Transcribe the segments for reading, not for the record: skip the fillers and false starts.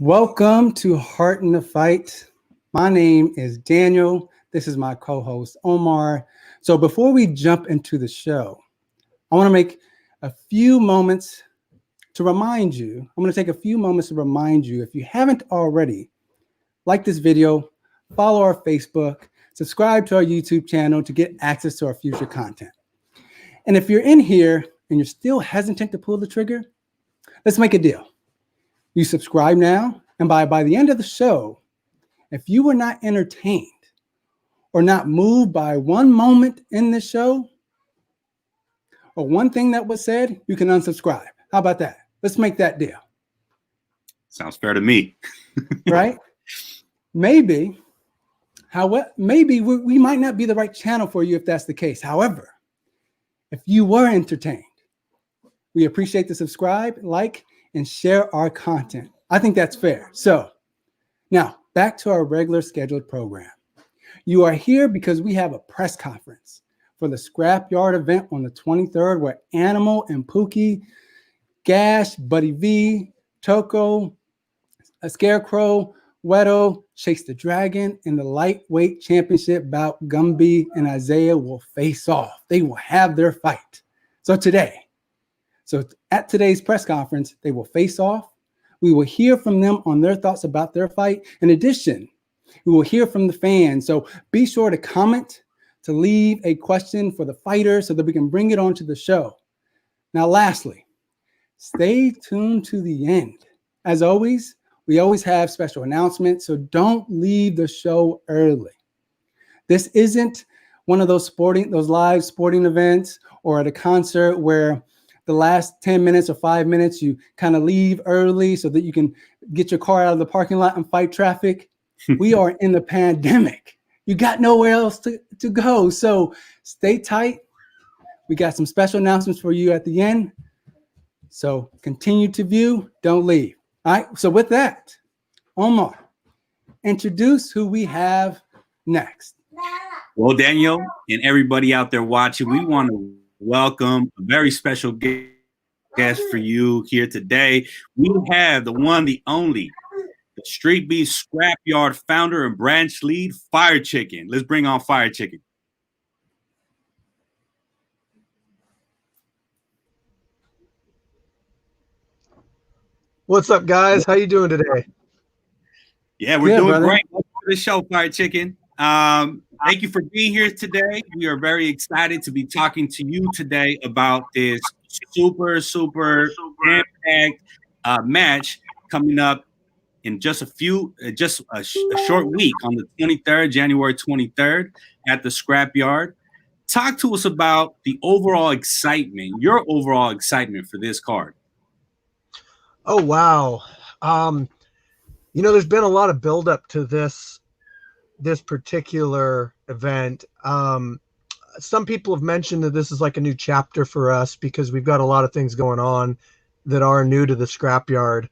Welcome to Heart in the Fight. My name is Daniel. This is my co-host, Omar. So before we jump into the show, I want to make a few moments to remind you. I'm going to take a few moments to remind you, if you haven't already, like this video, follow our Facebook, subscribe to our YouTube channel to get access to our future content. And if you're in here and you're still hesitant to pull the trigger, let's make a deal. You subscribe now, and by the end of the show, if you were not entertained or not moved by one moment in this show or one thing that was said, you can unsubscribe. How about that? Let's make that deal. Sounds fair to me. Right? Maybe we might not be the right channel for you if that's the case. However, if you were entertained, we appreciate the subscribe, like, and share our content. I think that's fair. So now back to our regular scheduled program. You are here because we have a press conference for the Scrapyard event on the 23rd, where Animal and Pookie, Gash, Buddy V, Turco, Scarecrow, Weddo, Chase the Dragon, and the lightweight championship bout, Gumby and Isaiah will face off. They will have their fight. So at today's press conference, they will face off. We will hear from them on their thoughts about their fight. In addition, we will hear from the fans. So be sure to comment, to leave a question for the fighter so that we can bring it onto the show. Now, lastly, stay tuned to the end. As always, we always have special announcements, so don't leave the show early. This isn't one of those live sporting events or at a concert where the last 10 minutes or 5 minutes, you kind of leave early so that you can get your car out of the parking lot and fight traffic. We are in the pandemic. You got nowhere else to go. So stay tight. We got some special announcements for you at the end. So continue to view. Don't leave. All right. So with that, Omar, introduce who we have next. Well, Daniel and everybody out there watching, we want to welcome a very special guest for you here today. We have the one, the only, the Streetbeefs Scrapyard founder and branch lead, Fire Chicken. Let's bring on Fire Chicken. What's up, guys? How you doing today? Yeah, we're doing great. Welcome to the show, Fire Chicken. Thank you for being here today. We are very excited to be talking to you today about this super jam-packed match coming up in just a short week on the 23rd, January 23rd at the Scrapyard. Talk to us about the overall excitement, your overall excitement for this card. Oh, wow. There's been a lot of buildup to this particular event. Some people have mentioned that this is like a new chapter for us because we've got a lot of things going on that are new to the Scrapyard.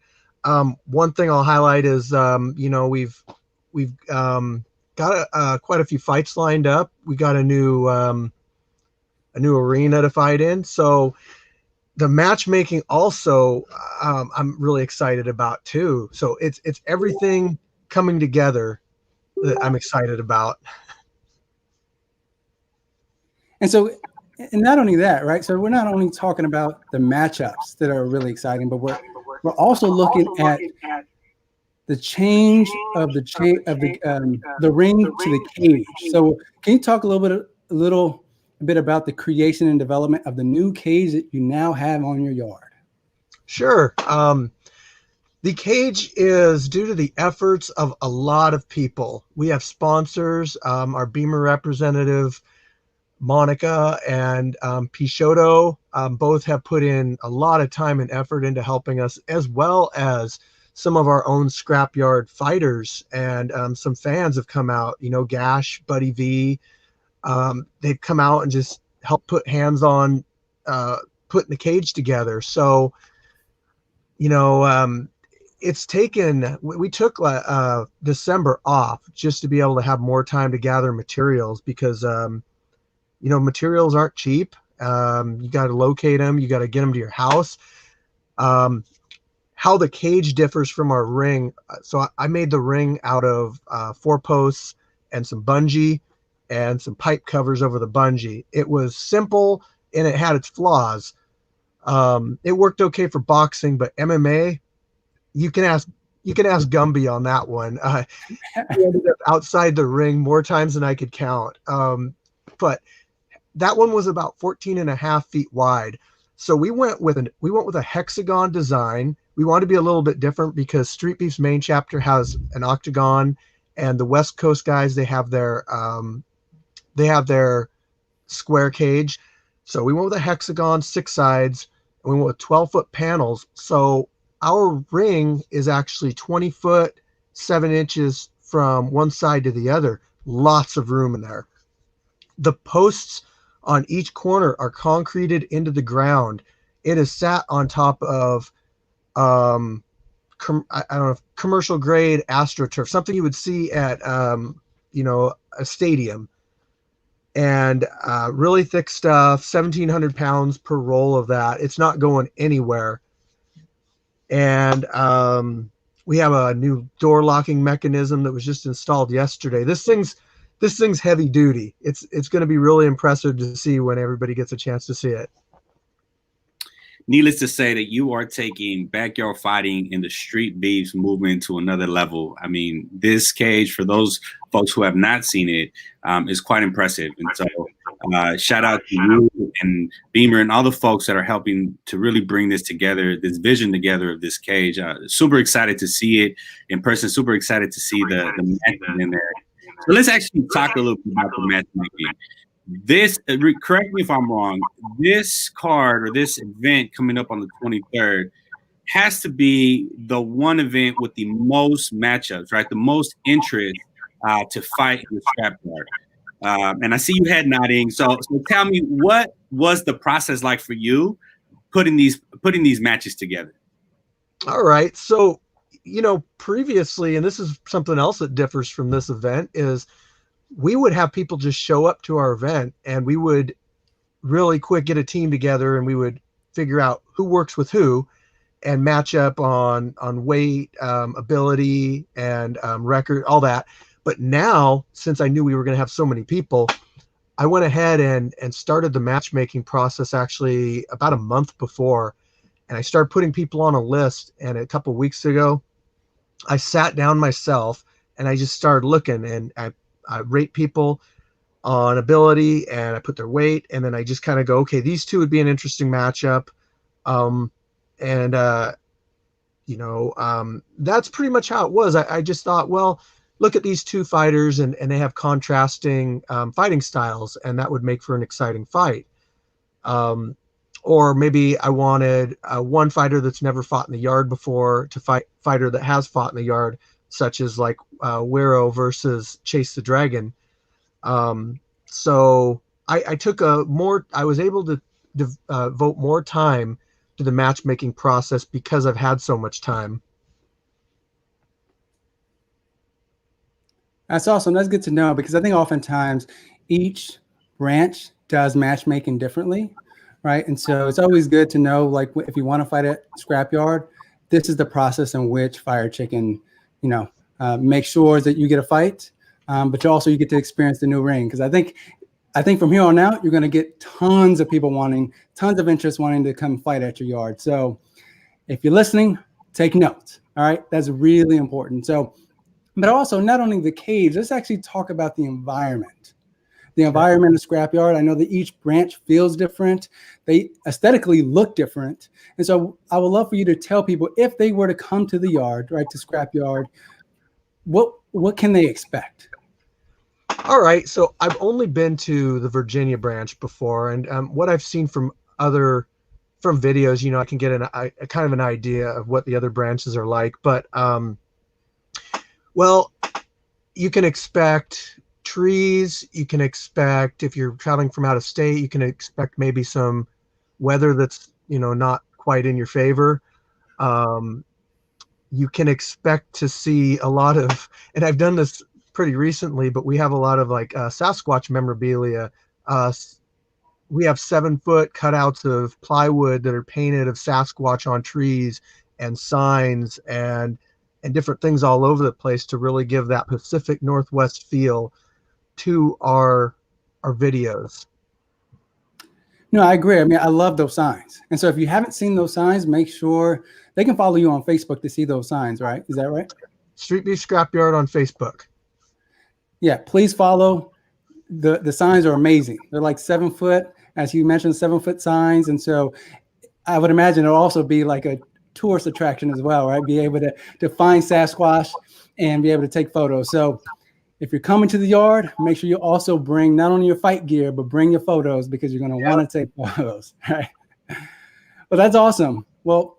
One thing I'll highlight is, we've got quite a few fights lined up. We got a new arena to fight in. So the matchmaking also, I'm really excited about too. So it's everything coming together that I'm excited about. And not only that, right? So we're not only talking about the matchups that are really exciting, but we're also looking at the change of the ring to the cage. So can you talk a little bit about the creation and development of the new cage that you now have on your yard? Sure. The cage is due to the efforts of a lot of people. We have sponsors, our Beamer representative, Monica, and Peixoto, both have put in a lot of time and effort into helping us, as well as some of our own Scrapyard fighters, and some fans have come out, Gash, Buddy V, they've come out and just helped put hands on putting the cage together. So, it's taken, we took December off just to be able to have more time to gather materials because, materials aren't cheap. You got to locate them. You got to get them to your house. how the cage differs from our ring. So I made the ring out of 4 posts and some bungee and some pipe covers over the bungee. It was simple and it had its flaws. It worked okay for boxing, but MMA, you can ask Gumby on that one. He ended up outside the ring more times than I could count. But that one was about 14.5 feet wide. So we went with a hexagon design. We wanted to be a little bit different because Street Beef's main chapter has an octagon, and the West Coast guys, they have their square cage. So we went with a hexagon, 6 sides, and we went with 12-foot panels. So our ring is actually 20 foot, 7 inches from one side to the other. Lots of room in there. The posts on each corner are concreted into the ground. It is sat on top of, I don't know, commercial grade AstroTurf, something you would see at, a stadium. And really thick stuff, 1,700 pounds per roll of that. It's not going anywhere. And we have a new door locking mechanism that was just installed yesterday. This thing's heavy duty. It's going to be really impressive to see when everybody gets a chance to see it. Needless to say that you are taking backyard fighting and the street beefs movement to another level. I mean, this cage, for those folks who have not seen it, is quite impressive. And so shout out to you and Beamer and all the folks that are helping to really bring this together, this vision together of this cage. Super excited to see it in person. Super excited to see the matches in there. So let's actually talk a little bit about the matchmaking. This, correct me if I'm wrong, this card or this event coming up on the 23rd has to be the one event with the most matchups, right? The most interest to fight in the Scrapyard. And I see you head nodding. So tell me, what was the process like for you putting these matches together? All right. So, previously, and this is something else that differs from this event, is we would have people just show up to our event and we would really quick get a team together and we would figure out who works with who and match up on weight, ability, and record, all that. But now, since I knew we were going to have so many people, I went ahead and started the matchmaking process actually about a month before. And I started putting people on a list. And a couple of weeks ago, I sat down myself and I just started looking, and I rate people on ability and I put their weight, and then I just kind of go, okay, these two would be an interesting matchup. That's pretty much how it was. I just thought, well, look at these two fighters and they have contrasting fighting styles, and that would make for an exciting fight. Or maybe I wanted one fighter that's never fought in the yard before to fight a fighter that has fought in the yard, such as like Wero versus Chase the Dragon. So I took I was able to devote more time to the matchmaking process because I've had so much time. That's awesome. That's good to know, because I think oftentimes each branch does matchmaking differently, right? And so it's always good to know, like, if you want to fight at Scrapyard, this is the process in which Fire Chicken, make sure that you get a fight, but you get to experience the new ring. Because I think from here on out, you're going to get tons of people tons of interest wanting to come fight at your yard. So if you're listening, take notes. All right, that's really important. So, but also not only the cage, let's actually talk about the environment. The environment of Scrapyard. I know that each branch feels different. They aesthetically look different. And so I would love for you to tell people, if they were to come to the yard, right, to Scrapyard, what can they expect? All right. So I've only been to the Virginia branch before, and what I've seen from videos, I can get a kind of an idea of what the other branches are like. But well, you can expect trees. You can expect, if you're traveling from out of state, you can expect maybe some weather that's not quite in your favor. You can expect to see a lot of, and I've done this pretty recently, but we have a lot of like Sasquatch memorabilia. We have 7-foot cutouts of plywood that are painted of Sasquatch on trees, and signs and different things all over the place to really give that Pacific Northwest feel to our videos. No, I agree. I mean, I love those signs. And so if you haven't seen those signs, make sure they can follow you on Facebook to see those signs, right? Is that right? Streetbeefs Scrapyard on Facebook. Yeah, please follow. The signs are amazing. They're like 7 foot, as you mentioned, 7 foot signs. And so I would imagine it'll also be like a tourist attraction as well, right? Be able to find Sasquatch and be able to take photos. So if you're coming to the yard, make sure you also bring not only your fight gear, but bring your photos because you're going to want to take photos, right? Well, that's awesome. Well,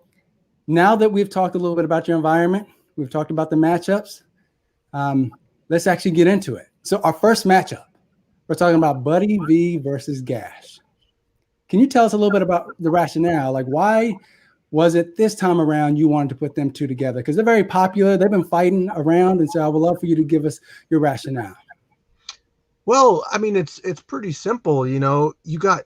now that we've talked a little bit about your environment, we've talked about the matchups, let's actually get into it. So our first matchup, we're talking about Buddy V versus Gash. Can you tell us a little bit about the rationale? Like, why was it this time around you wanted to put them two together? Because they're very popular. They've been fighting around. And so I would love for you to give us your rationale. Well, I mean, it's pretty simple. You know, you got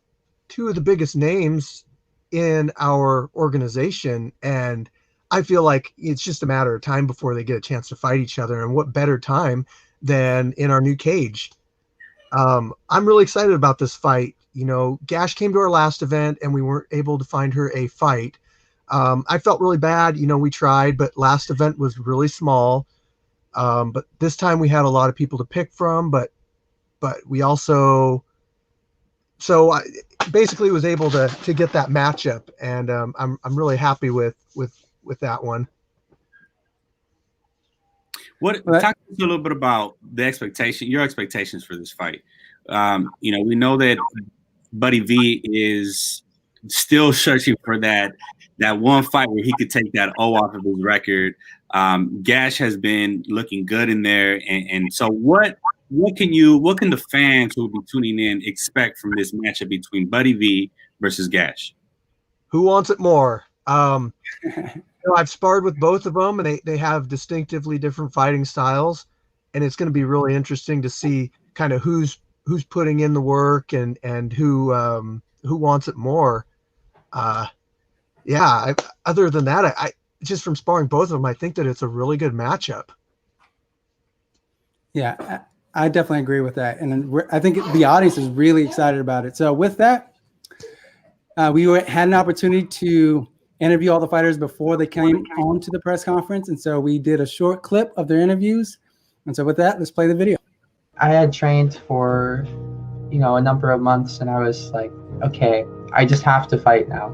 two of the biggest names in our organization, and I feel like it's just a matter of time before they get a chance to fight each other. And what better time than in our new cage? I'm really excited about this fight. You know, Gash came to our last event and we weren't able to find her a fight. I felt really bad. You know, we tried, but last event was really small. But this time we had a lot of people to pick from, but we also, so I basically was able to get that matchup, and I'm really happy with that one. Talk to us a little bit about your expectations for this fight. You know, we know that Buddy V is still searching for that one fight where he could take that O off of his record. Gash has been looking good in there, and so what can the fans who will be tuning in expect from this matchup between Buddy V versus Gash? Who wants it more? You know, I've sparred with both of them, and they have distinctively different fighting styles, and it's going to be really interesting to see kind of who's putting in the work and who wants it more. Yeah. Other than that, I just from sparring both of them, I think that it's a really good matchup. Yeah, I definitely agree with that, and I think the audience is really excited about it. So with that, we had an opportunity to interview all the fighters before they came on to the press conference. And so we did a short clip of their interviews. And so with that, let's play the video. I had trained for, you know, a number of months, and I was like, okay, I just have to fight now.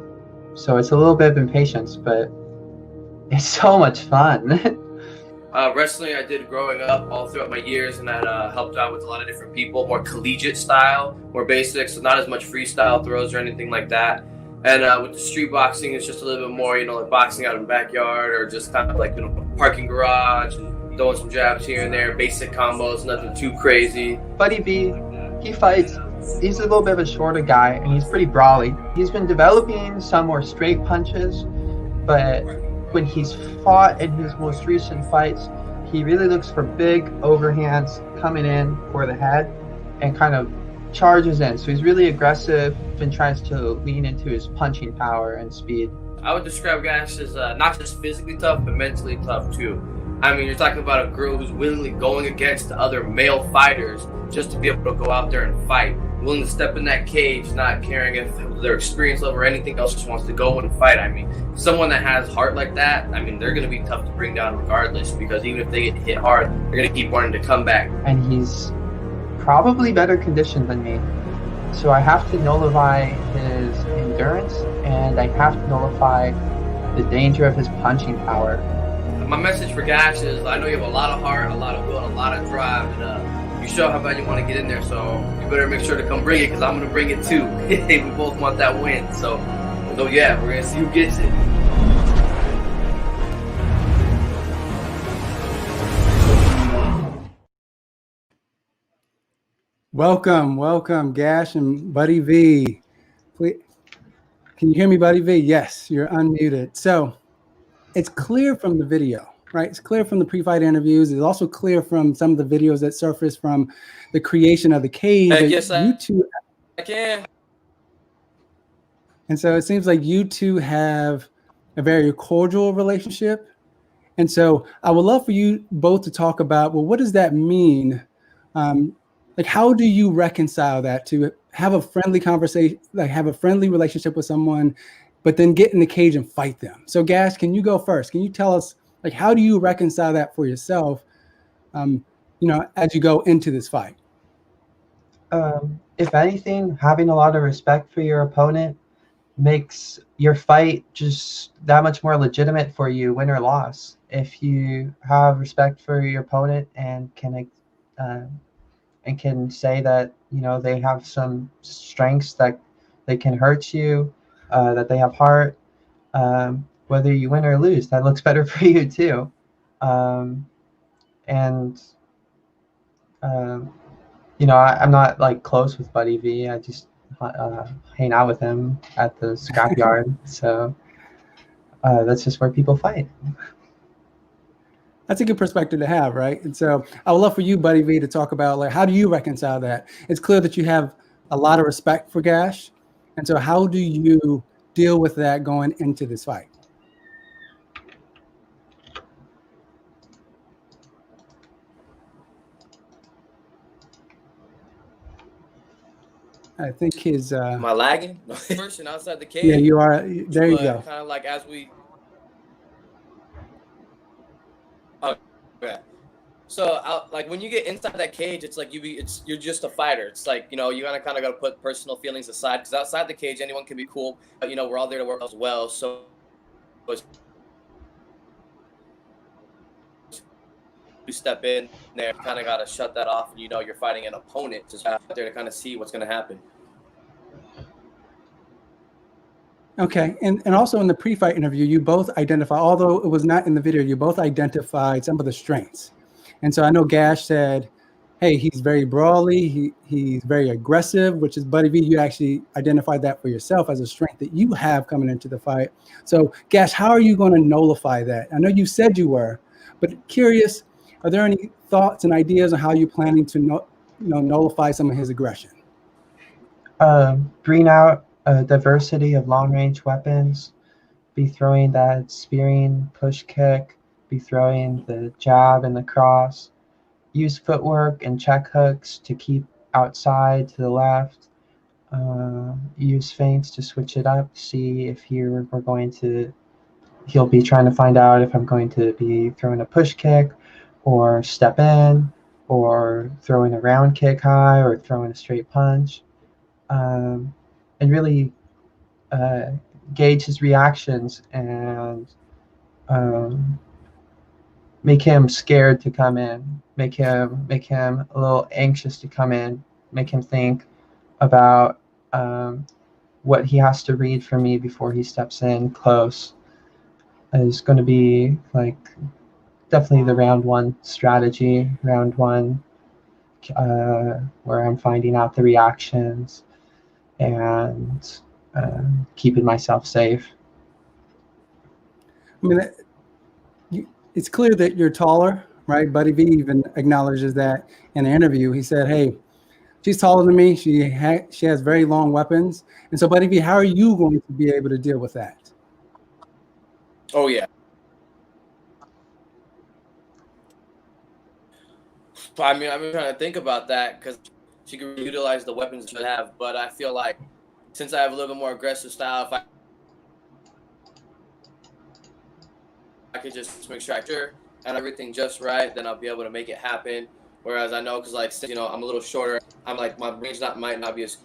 So it's a little bit of impatience, but it's so much fun. Wrestling I did growing up all throughout my years, and that helped out with a lot of different people, more collegiate style, more basic, so not as much freestyle throws or anything like that. And with the street boxing, it's just a little bit more, you know, like boxing out in the backyard or just kind of like, you know, parking garage and throwing some jabs here and there, basic combos, nothing too crazy. Buddy V, he fights. He's a little bit of a shorter guy, and he's pretty brawly. He's been developing some more straight punches, but when he's fought in his most recent fights, he really looks for big overhands coming in for the head and kind of charges in. So he's really aggressive and tries to lean into his punching power and speed. I would describe Gash as not just physically tough, but mentally tough too. I mean, you're talking about a girl who's willingly going against other male fighters just to be able to go out there and fight. Willing to step in that cage, not caring if their experience level or anything else, just wants to go and fight. I mean, someone that has heart like that, I mean, they're going to be tough to bring down regardless, because even if they get hit hard, they're going to keep wanting to come back. And he's probably better conditioned than me. So I have to nullify his endurance, and I have to nullify the danger of his punching power. My message for Gash is, I know you have a lot of heart, a lot of will, and a lot of drive, and you show how bad you want to get in there, so you better make sure to come bring it, because I'm going to bring it too. We both want that win, so yeah, we're going to see who gets it. Welcome, Gash and Buddy V. Please, can you hear me, Buddy V? Yes, you're unmuted. So it's clear from the video, right? It's clear from the pre-fight interviews. It's also clear from some of the videos that surfaced from the creation of the cage. Yes, you two, I can. and so it seems like you two have a very cordial relationship. And so I would love for you both to talk about, well, what does that mean? Like, how do you reconcile that to have a friendly conversation, like have a friendly relationship with someone, but then get in the cage and fight them? So Gash, can you go first? Can you tell us, like, how do you reconcile that for yourself, as you go into this fight? If anything, having a lot of respect for your opponent makes your fight just that much more legitimate for you, win or loss. If you have respect for your opponent and can say that they have some strengths that they can hurt you, that they have heart, whether you win or lose, that looks better for you too. And I'm not like close with Buddy V. I just hang out with him at the scrapyard. So that's just where people fight. That's a good perspective to have, right? And so I would love for you, Buddy V, to talk about, like, how do you reconcile that? It's clear that you have a lot of respect for Gash. And so how do you deal with that going into this fight? I think his... Am I lagging? Person outside the cage. Yeah, you are. There you go. Kind of like as we... Oh, yeah. So, like, when you get inside that cage, it's like you're just a fighter. It's like, you kind of got to put personal feelings aside, because outside the cage, anyone can be cool. But, we're all there to work as well. So, you step in there, you kind of got to shut that off. And, you're fighting an opponent, just out there to kind of see what's going to happen. Okay, and also in the pre-fight interview, you both identify, although it was not in the video, you both identified some of the strengths. And so I know Gash said, hey, he's very brawly, he's very aggressive, which is, Buddy V, you actually identified that for yourself as a strength that you have coming into the fight. So Gash, how are you going to nullify that? I know you said you were, but curious, are there any thoughts and ideas on how you're planning to nullify some of his aggression? Bring out a diversity of long-range weapons, be throwing that spearing push kick, be throwing the jab and the cross, use footwork and check hooks to keep outside to the left, use feints to switch it up, see if he'll be trying to find out if I'm going to be throwing a push kick or step in or throwing a round kick high or throwing a straight punch. And really gauge his reactions and make him scared to come in, make him a little anxious to come in, make him think about what he has to read from me before he steps in close. Is going to be like definitely the round one strategy, round one, where I'm finding out the reactions and keeping myself safe. I mean, it's clear that you're taller, right? Buddy V even acknowledges that in an interview. He said, hey, she's taller than me. She has very long weapons. And so, Buddy V, how are you going to be able to deal with that? Oh, yeah. I mean, I've been trying to think about that because she can utilize the weapons she have, but I feel like since I have a little bit more aggressive style, if I could just make sure I and everything just right, then I'll be able to make it happen. Whereas I know, because like, I'm a little shorter, I'm like, my range might not be as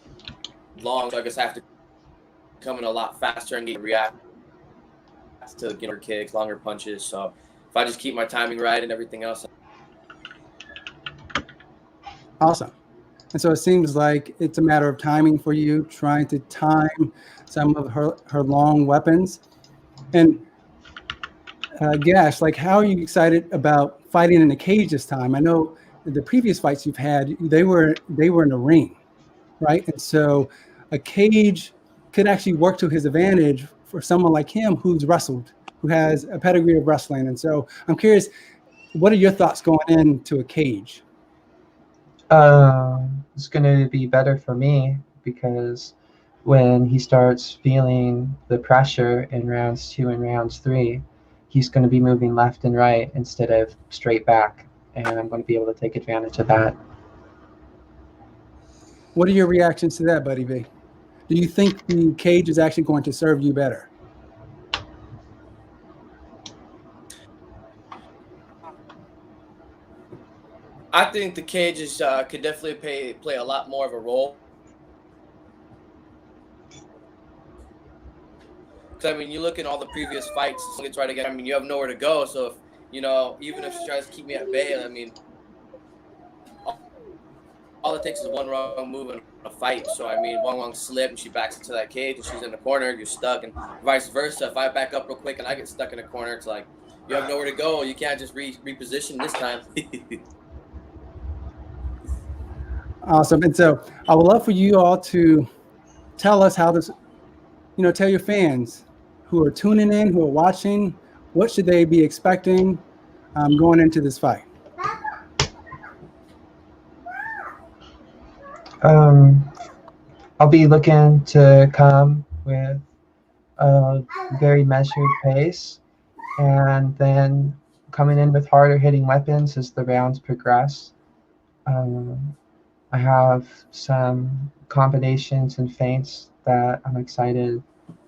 long, so I guess I have to come in a lot faster and get react to kicks, longer punches. So if I just keep my timing right and everything else. Awesome. And so it seems like it's a matter of timing for you, trying to time some of her long weapons. And Gash, like, how are you excited about fighting in the cage this time? I know the previous fights you've had, they were in a ring, right? And so a cage could actually work to his advantage for someone like him who's wrestled, who has a pedigree of wrestling. And so I'm curious, what are your thoughts going into a cage? It's going to be better for me because when he starts feeling the pressure in rounds 2 and rounds 3, he's going to be moving left and right instead of straight back, and I'm going to be able to take advantage of that. What are your reactions to that, Buddy V? Do you think the cage is actually going to serve you better? I think the cages could definitely play a lot more of a role. I mean, you look at all the previous fights, it's right again. I mean, you have nowhere to go. So, if, you know, even if she tries to keep me at bay, I mean, all it takes is one wrong move in a fight. So, I mean, one wrong slip and she backs into that cage and she's in the corner, you're stuck, and vice versa. If I back up real quick and I get stuck in a corner, it's like you have nowhere to go. You can't just reposition this time. Awesome. And so I would love for you all to tell us how this, you know, tell your fans who are tuning in, who are watching, what should they be expecting going into this fight? I'll be looking to come with a very measured pace, and then coming in with harder hitting weapons as the rounds progress. I have some combinations and feints that I'm excited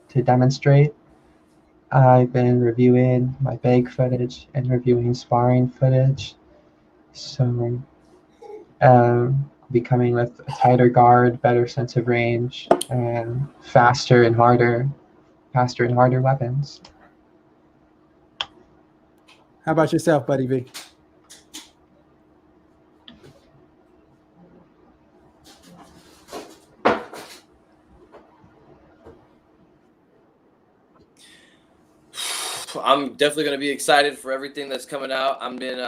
to demonstrate. I've been reviewing my bag footage and reviewing sparring footage. So I'll be coming with a tighter guard, better sense of range, and faster and harder weapons. How about yourself, Buddy V? I'm definitely going to be excited for everything that's coming out. I'm in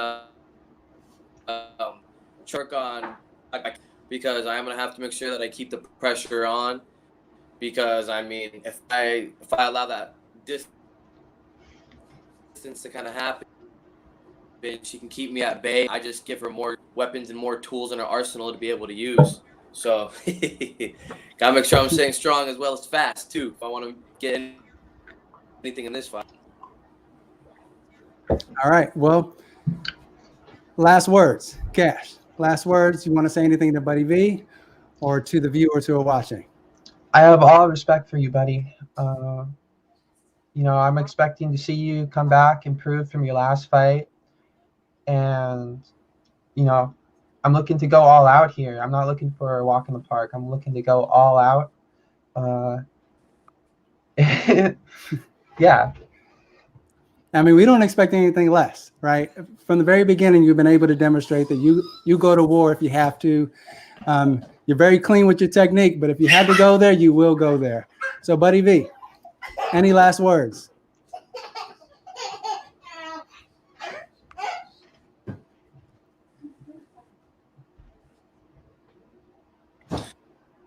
Turco on because I'm going to have to make sure that I keep the pressure on, because I mean, if I allow that distance to kind of happen, she can keep me at bay. I just give her more weapons and more tools in her arsenal to be able to use. So gotta make sure I'm staying strong as well as fast too if I want to get anything in this fight. All right. Well, last words, Gash. Last words. You want to say anything to Buddy V or to the viewers who are watching? I have all respect for you, buddy. You know, I'm expecting to see you come back, improve from your last fight. And, you know, I'm looking to go all out here. I'm not looking for a walk in the park. I'm looking to go all out. Yeah. I mean, we don't expect anything less, right? From the very beginning, you've been able to demonstrate that you go to war if you have to. You're very clean with your technique, but if you had to go there, you will go there. So, Buddy V, any last words?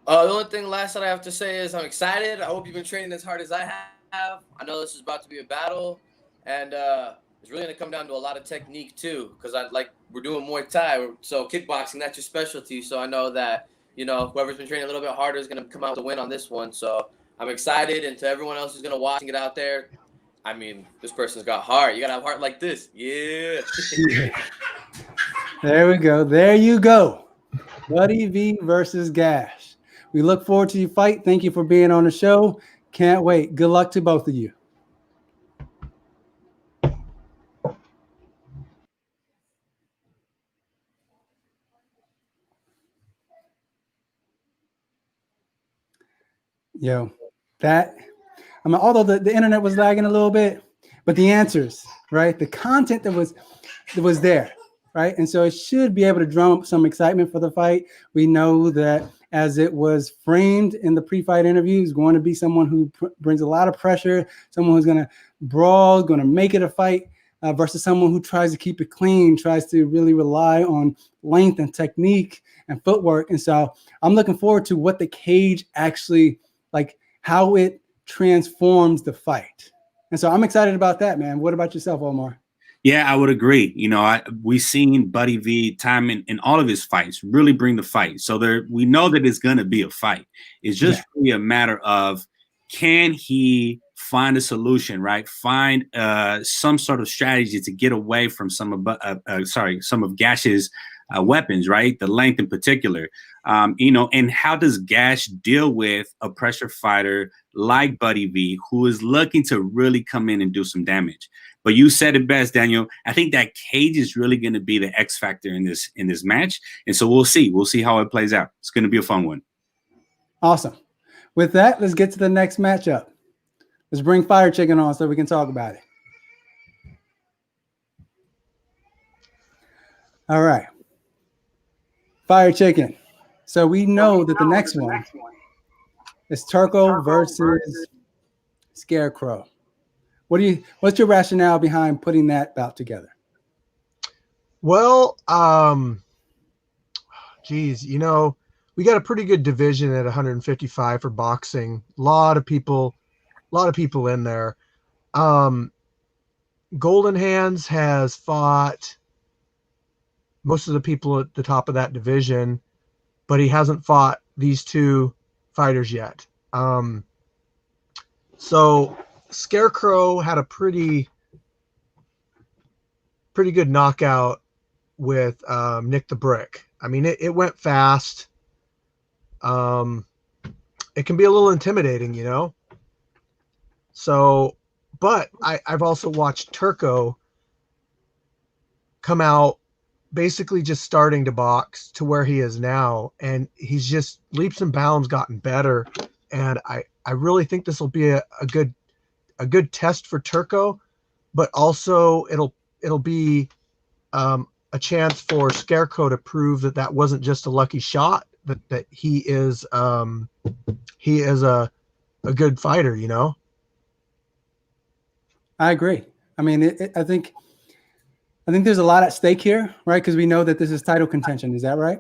The only thing last that I have to say is I'm excited. I hope you've been training as hard as I have. I know this is about to be a battle, and it's really going to come down to a lot of technique too, because we're doing Muay Thai, so kickboxing, that's your specialty. So I know that, you know, whoever's been training a little bit harder is going to come out to win on this one. So I'm excited, and to everyone else who's going to watch and get out there, I mean, this person's got heart. You got to have heart like this. Yeah. There we go. There you go. Buddy V versus Gash. We look forward to your fight. Thank you for being on the show. Can't wait. Good luck to both of you. Yo, although the internet was lagging a little bit, but the answers, right? The content that was there, right? And so it should be able to drum up some excitement for the fight. We know that as it was framed in the pre-fight interview, is going to be someone who brings a lot of pressure, someone who's going to brawl, going to make it a fight, versus someone who tries to keep it clean, tries to really rely on length and technique and footwork. And so I'm looking forward to what the cage actually, like how it transforms the fight. And so I'm excited about that, man. What about yourself, Omar? Yeah, I would agree. You know, we've seen Buddy V time in all of his fights really bring the fight. So we know that it's going to be a fight. It's just really a matter of, can he find a solution, right? Find some sort of strategy to get away from some of Gash's weapons, right? The length in particular. You know, and how does Gash deal with a pressure fighter like Buddy V, who is looking to really come in and do some damage? But you said it best, Daniel. I think that cage is really going to be the X factor in this match, and so we'll see. We'll see how it plays out. It's going to be a fun one. Awesome. With that, let's get to the next matchup. Let's bring Fire Chicken on so we can talk about it. All right. Fire Chicken. So we know that the next one is Turco versus Scarecrow. What's your rationale behind putting that bout together? Well, geez, you know, we got a pretty good division at 155 for boxing. A lot of people in there. Golden Hands has fought most of the people at the top of that division, but he hasn't fought these two fighters yet. So Scarecrow had a pretty good knockout with Nick the Brick. I mean, it went fast. It can be a little intimidating, you know. So, but I've also watched Turco come out basically just starting to box to where he is now, and he's just leaps and bounds gotten better. And I really think this will be a good test for Turco, but also it'll be a chance for Scarecrow to prove that wasn't just a lucky shot, that he is a good fighter, you know. I agree. I mean, I think there's a lot at stake here, right? Because we know that this is title contention. Is that right?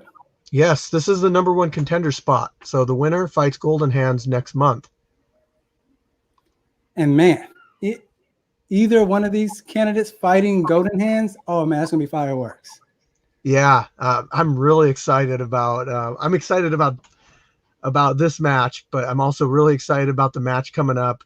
Yes, this is the #1 contender spot. So the winner fights Golden Hands next month. And man, either one of these candidates fighting Golden Hands, oh man, that's gonna be fireworks. Yeah, I'm really excited about. I'm excited about this match, but I'm also really excited about the match coming up.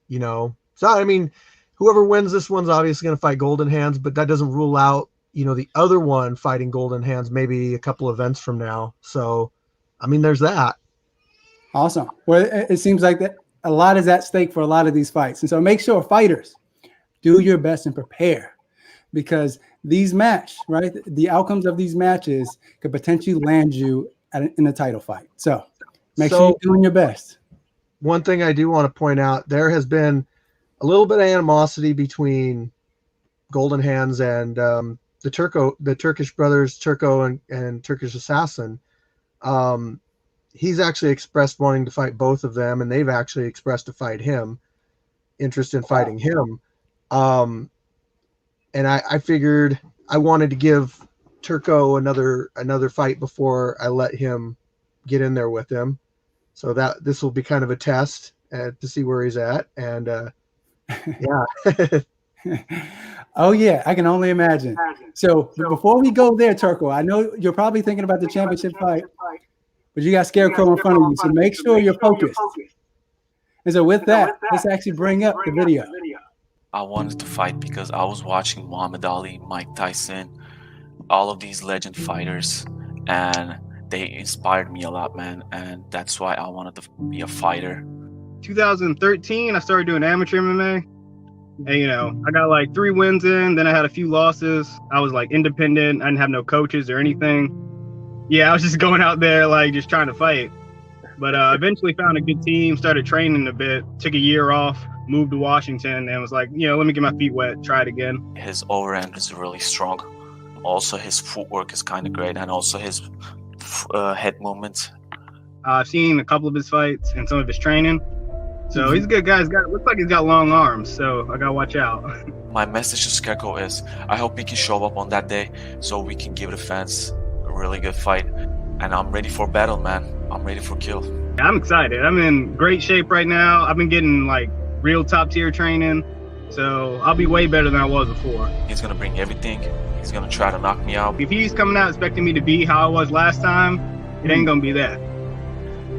You know, so I mean, whoever wins this one's obviously going to fight Golden Hands, but that doesn't rule out, you know, the other one fighting Golden Hands maybe a couple events from now. So, I mean, there's that. Awesome. Well, it seems like that a lot is at stake for a lot of these fights. And so make sure, fighters, do your best and prepare, because these right? The outcomes of these matches could potentially land you in a title fight. So make sure you're doing your best. One thing I do want to point out, there has been a little bit of animosity between Golden Hands and the Turkish brothers, Turco and Turkish Assassin. He's actually expressed wanting to fight both of them, and they've actually expressed interest in fighting him. And I figured I wanted to give Turco another fight before I let him get in there with him. So that this will be kind of a test to see where he's at. And yeah. Oh yeah, I can only imagine. So before we go there, Turco, I know you're probably thinking about the championship fight, but you got Scarecrow in front of you. So make sure you're focused. And so with that, let's actually bring up the video. I wanted to fight because I was watching Muhammad Ali, Mike Tyson, all of these legend fighters, and they inspired me a lot, man, and that's why I wanted to be a fighter. 2013, I started doing amateur MMA, and you know, I got like 3 wins in, then I had a few losses. I was like independent, I didn't have no coaches or anything. Yeah, I was just going out there like just trying to fight. But eventually found a good team, started training a bit, took a year off, moved to Washington, and was like, you know, let me get my feet wet, try it again. His overhand is really strong. Also, his footwork is kind of great, and also his head movements. I've seen a couple of his fights and some of his training. So he's a good guy. Looks like he's got long arms, so I gotta watch out. My message to Scarecrow is, I hope he can show up on that day so we can give the fans a really good fight. And I'm ready for battle, man. I'm ready for kill. I'm excited. I'm in great shape right now. I've been getting like real top tier training. So I'll be way better than I was before. He's gonna bring everything. He's gonna try to knock me out. If he's coming out expecting me to be how I was last time, it ain't gonna be that.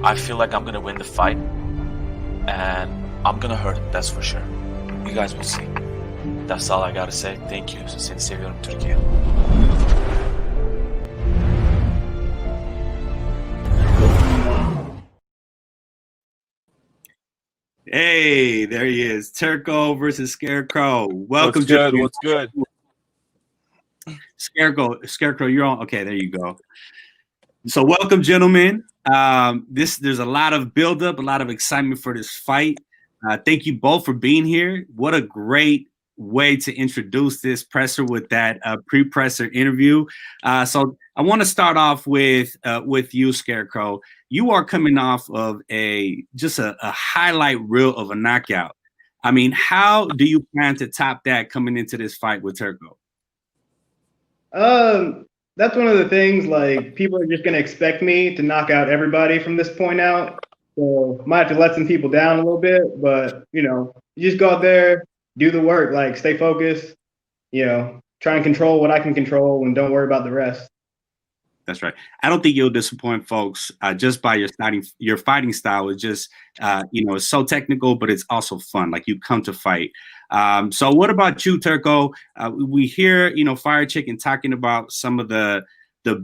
I feel like I'm gonna win the fight, and I'm gonna hurt him, that's for sure. You guys will see. That's all I gotta say. Thank you. Seni seviyorum Türkiye. Hey, there he is. Turco versus Scarecrow. Welcome. What's good? What's good? Scarecrow, you're on. Okay, there you go. So welcome, gentlemen. There's a lot of buildup, a lot of excitement for this fight. Thank you both for being here. What a great way to introduce this presser with that pre-presser interview. So I want to start off with you, Scarecrow. You are coming off of a highlight reel of a knockout. I mean, how do you plan to top that coming into this fight with Turco? That's one of the things, like, people are just going to expect me to knock out everybody from this point out. So I might have to let some people down a little bit, but, you know, you just go out there, do the work, like, stay focused, you know, try and control what I can control and don't worry about the rest. That's right. I don't think you'll disappoint folks just by your fighting style. Is just, it's so technical, but it's also fun. Like, you come to fight. So what about you, Turco? We hear, Fire Chicken talking about some of the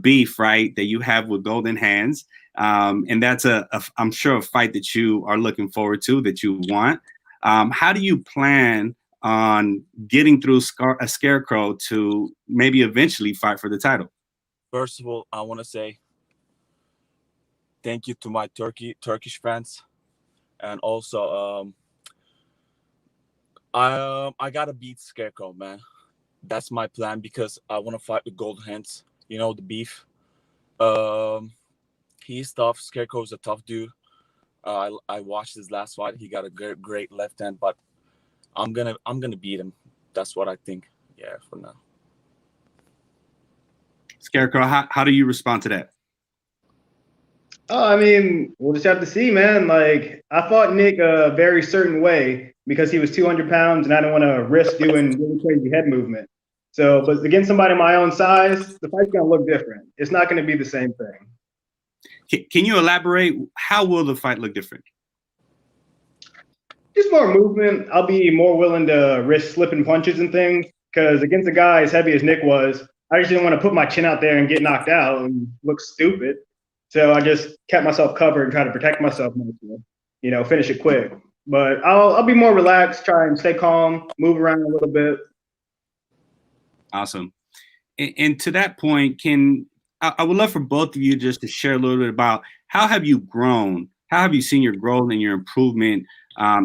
beef, right, that you have with Golden Hands. And that's I'm sure a fight that you are looking forward to, that you want. How do you plan on getting through a Scarecrow to maybe eventually fight for the title? First of all, I want to say thank you to my Turkish fans, and also I gotta beat Scarecrow, man. That's my plan, because I want to fight with Golden Hands. You know, the beef. He's tough. Scarecrow's a tough dude. I watched his last fight. He got a great left hand, but I'm gonna beat him. That's what I think. Yeah, for now. Scarecrow, how do you respond to that? Oh, I mean, we'll just have to see, man. Like, I fought Nick a very certain way because he was 200 pounds and I didn't want to risk doing really crazy head movement. So, but against somebody my own size, the fight's going to look different. It's not going to be the same thing. Can you elaborate? How will the fight look different? Just more movement. I'll be more willing to risk slipping punches and things, because against a guy as heavy as Nick was, I just didn't want to put my chin out there and get knocked out and look stupid. So I just kept myself covered and tried to protect myself mostly, finish it quick. But I'll be more relaxed, try and stay calm, move around a little bit. Awesome. And to that point, I would love for both of you just to share a little bit about how have you grown? How have you seen your growth and your improvement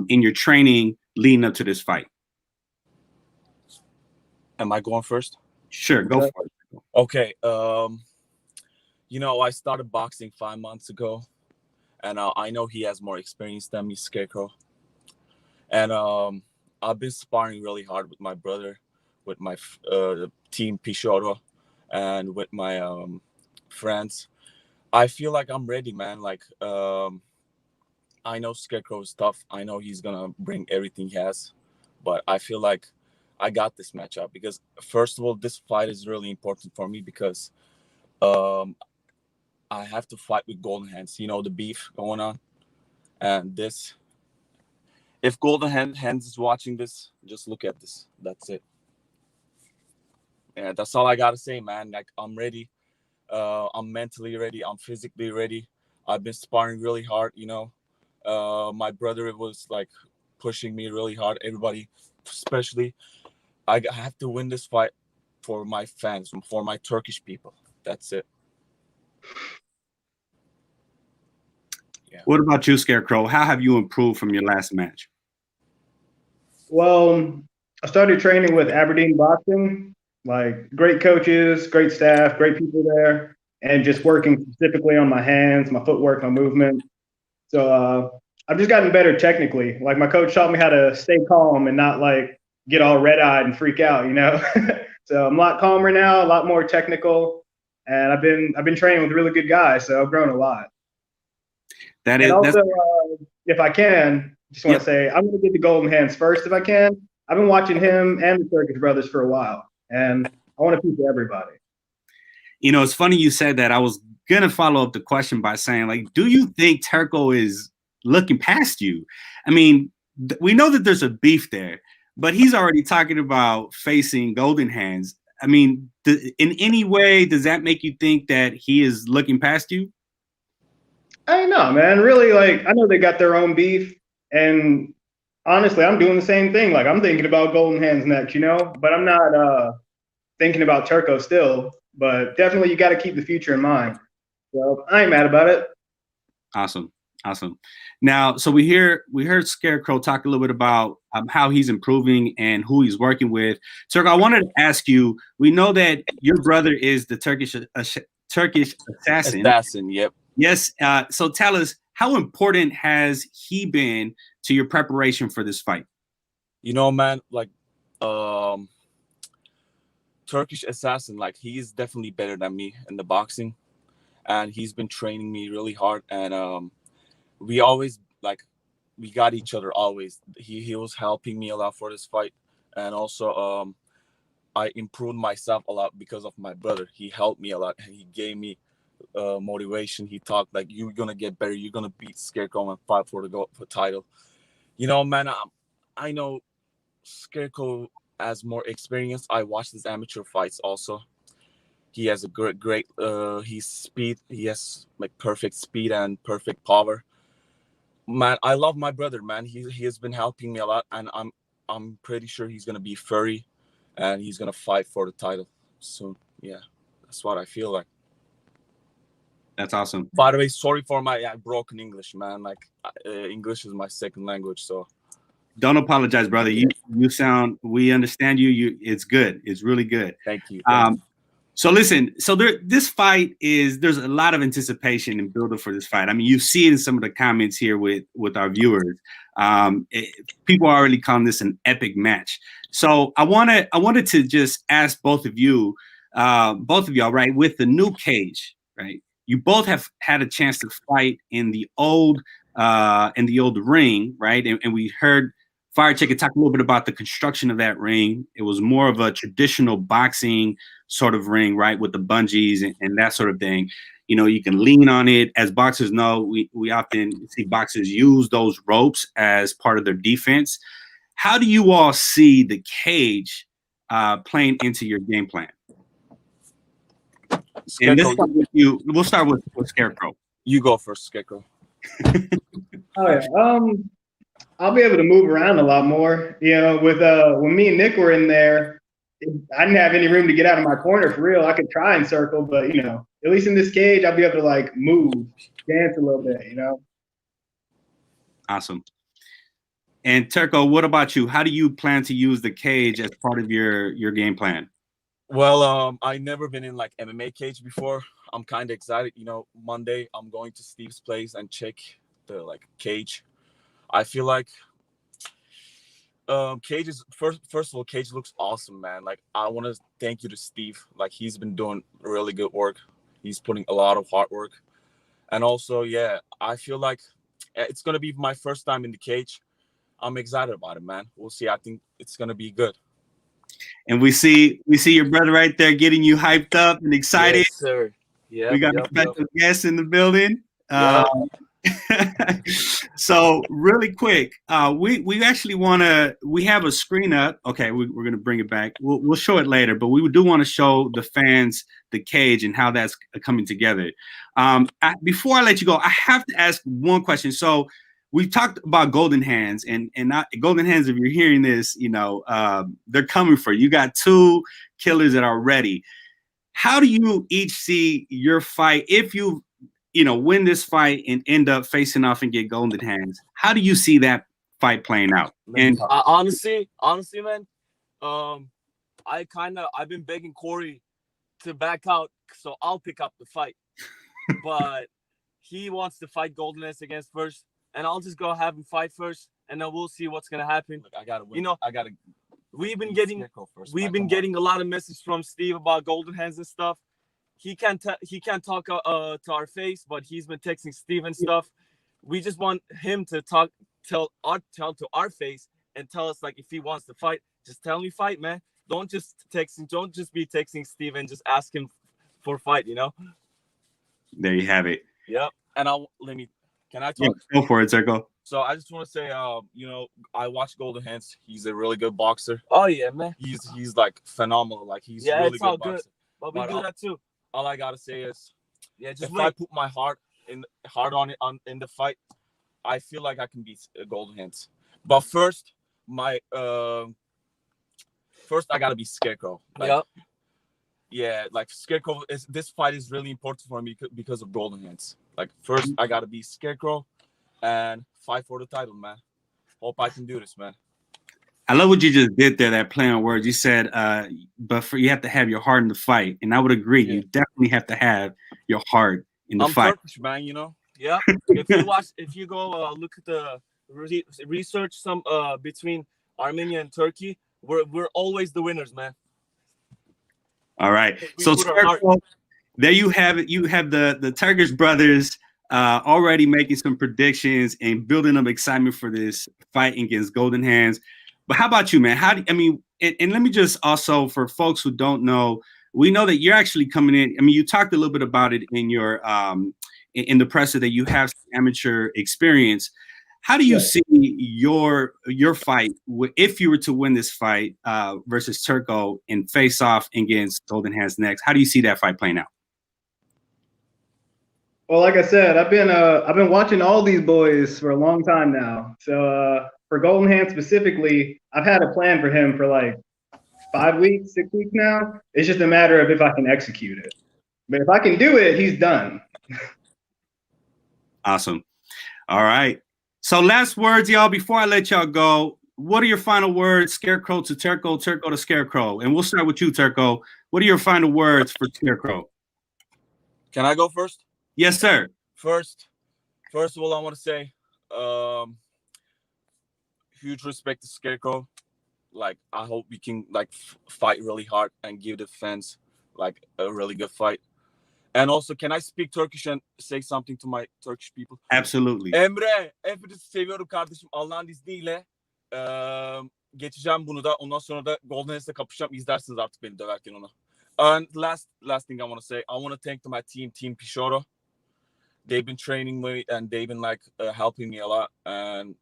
in your training leading up to this fight? Am I going first? Sure, go for it. Okay. I started boxing 5 months ago, and I know he has more experience than me, Scarecrow. And I've been sparring really hard with my brother, with my team Pishoro, and with my friends. I feel like I'm ready, man. Like, I know Scarecrow is tough. I know he's gonna bring everything he has, but I feel like I got this matchup because, first of all, this fight is really important for me because I have to fight with Golden Hands. The beef going on. And this, if Golden Hands is watching this, just look at this. That's it. Yeah, that's all I got to say, man. Like, I'm ready. I'm mentally ready. I'm physically ready. I've been sparring really hard, My brother was, like, pushing me really hard. Everybody, especially. I have to win this fight for my fans, for my Turkish people. That's it. Yeah. What about you, Scarecrow? How have you improved from your last match? Well, I started training with Aberdeen Boxing. Like, great coaches, great staff, great people there, and just working specifically on my hands, my footwork, my movement. So I've just gotten better technically. Like, my coach taught me how to stay calm and not, like, get all red-eyed and freak out, So I'm a lot calmer now, a lot more technical, and I've been training with really good guys, so I've grown a lot. If I can, just want to say I'm going to get the Golden Hands first if I can, I've been watching him and the Turkish brothers for a while, and I want to piece everybody. You know, it's funny you said that. I was gonna follow up the question by saying, like, do you think Turco is looking past you? I mean, we know that there's a beef there, but he's already talking about facing Golden Hands. I mean, in any way, does that make you think that he is looking past you? I don't know, man. Really, like, I know they got their own beef, and honestly, I'm doing the same thing. Like, I'm thinking about Golden Hands next, you know, but I'm not thinking about Turco still. But definitely, you got to keep the future in mind. So I ain't mad about it. Awesome. Now, so we heard Scarecrow talk a little bit about how he's improving and who he's working with. Turco, I wanted to ask you. We know that your brother is the Turkish assassin. Assassin, yep. Yes. So tell us, how important has he been to your preparation for this fight? You know, man, like Turkish assassin, like he's definitely better than me in the boxing, and he's been training me really hard, and we always we got each other always. He was helping me a lot for this fight, and also I improved myself a lot because of my brother. He helped me a lot, and he gave me motivation. He talked like, you're gonna get better, you're gonna beat Scarecrow and fight for the title. You know, man, I know Scarecrow has more experience. I watched his amateur fights also. He has a great he's speed. He has like perfect speed and perfect power. Man, I love my brother, man. He has been helping me a lot, and I'm pretty sure he's gonna be furry, and he's gonna fight for the title. So yeah, that's what I feel like. That's awesome. By the way, sorry for my broken English, man. Like English is my second language, so. Don't apologize, brother. You sound. We understand you. It's good. It's really good. Thank you. So listen. So this fight there's a lot of anticipation and build-up for this fight. I mean, you see it in some of the comments here with our viewers. People are already calling this an epic match. So I wanted to just ask both of y'all, right? With the new cage, right? You both have had a chance to fight in the old ring, right? And we heard Fire Chicken talk a little bit about the construction of that ring. It was more of a traditional boxing sort of ring, right? With the bungees and that sort of thing. You know, you can lean on it. As boxers know, we often see boxers use those ropes as part of their defense. How do you all see the cage playing into your game plan? And this start with you. We'll start with Scarecrow. You go first, Scarecrow. Oh yeah. I'll be able to move around a lot more. You know, with when me and Nick were in there, I didn't have any room to get out of my corner for real. I could try and circle, but you know, at least in this cage, I'll be able to like move, dance a little bit. You know. Awesome. And Turco, what about you? How do you plan to use the cage as part of your game plan? Well, I never been in like MMA cage before. I'm kind of excited. You know, Monday I'm going to Steve's place and check the like cage. I feel like cage is first of all, cage looks awesome, man. Like I want to thank you to Steve. Like he's been doing really good work. He's putting a lot of hard work. And also, yeah, I feel like it's gonna be my first time in the cage. I'm excited about it, man. We'll see. I think it's gonna be good. And we see your brother right there getting you hyped up and excited. Yes, sir. Yeah. We got a special guest in the building. So really quick, we actually we have a screen up. Okay, we're gonna bring it back. We'll show it later, but we do want to show the fans the cage and how that's coming together. Before I let you go, I have to ask one question. So we talked about Golden Hands, and Golden Hands, if you're hearing this, you know, they're coming for you. You got two killers that are ready. How do you each see your fight if you win this fight and end up facing off and get Golden Hands? How do you see that fight playing out? And honestly, man, I've been begging Corey to back out, so I'll pick up the fight. But he wants to fight Golden Hands against first, and I'll just go have him fight first, and then we'll see what's gonna happen. Look, I gotta win. You know, we've been getting a lot of messages from Steve about Golden Hands and stuff. He can't talk to our face, but he's been texting Steve and stuff. We just want him to tell to our face and tell us like if he wants to fight. Just tell me fight, man. Don't just be texting Steve and just ask him for fight, you know? There you have it. Yep. And can I talk? Yeah, go for it, Turco. So I just want to say, you know, I watched Golden Hands. He's a really good boxer. Oh yeah, man. He's like phenomenal. Like he's really it's all good boxer. But we do that too. All I gotta say is, just if wait. I put my heart on it in the fight, I feel like I can beat Golden Hands. But first, first I gotta be Scarecrow. Like, yeah, like Scarecrow this fight is really important for me because of Golden Hands. Like first I gotta be Scarecrow and fight for the title, man. Hope I can do this, man. I love what you just did there, that play on words. You said, you have to have your heart in the fight. And I would agree. Yeah. You definitely have to have your heart in the fight. Turkish, man, you know? Yeah. if you go look at the research between Armenia and Turkey, we're always the winners, man. All right. So there you have it. You have the Turkish brothers already making some predictions and building up excitement for this fight against Golden Hands. But how about you, man? And let me just also, for folks who don't know, we know that you're actually coming in. I mean, you talked a little bit about it in your in the presser that you have some amateur experience. How do you see your fight if you were to win this fight versus Turco and face off against Golden Hands next? How do you see that fight playing out? Well, like I said, I've been watching all these boys for a long time now. So for Golden Hands specifically, I've had a plan for him for like 5 weeks, 6 weeks now. It's just a matter of if I can execute it. But if I can do it, he's done. Awesome. All right. So last words, y'all, before I let y'all go, what are your final words? Scarecrow to Turco, Turco to Scarecrow. And we'll start with you, Turco. What are your final words for Scarecrow? Can I go first? Yes, sir. First of all, I want to say huge respect to Scarecrow. Like, I hope we can like fight really hard and give the fans like a really good fight. And also, can I speak Turkish and say something to my Turkish people? Absolutely. Emre, hepinizi seviyorum kardeşim. Allah'ın izniyle geçeceğim bunu da. Ondan sonra da Golden Hands'le kapışacağım. İzlersiniz artık beni döverken onu. And last thing I want to say, I want to thank my team Pishoro. They've been training me and they've been like helping me a lot. And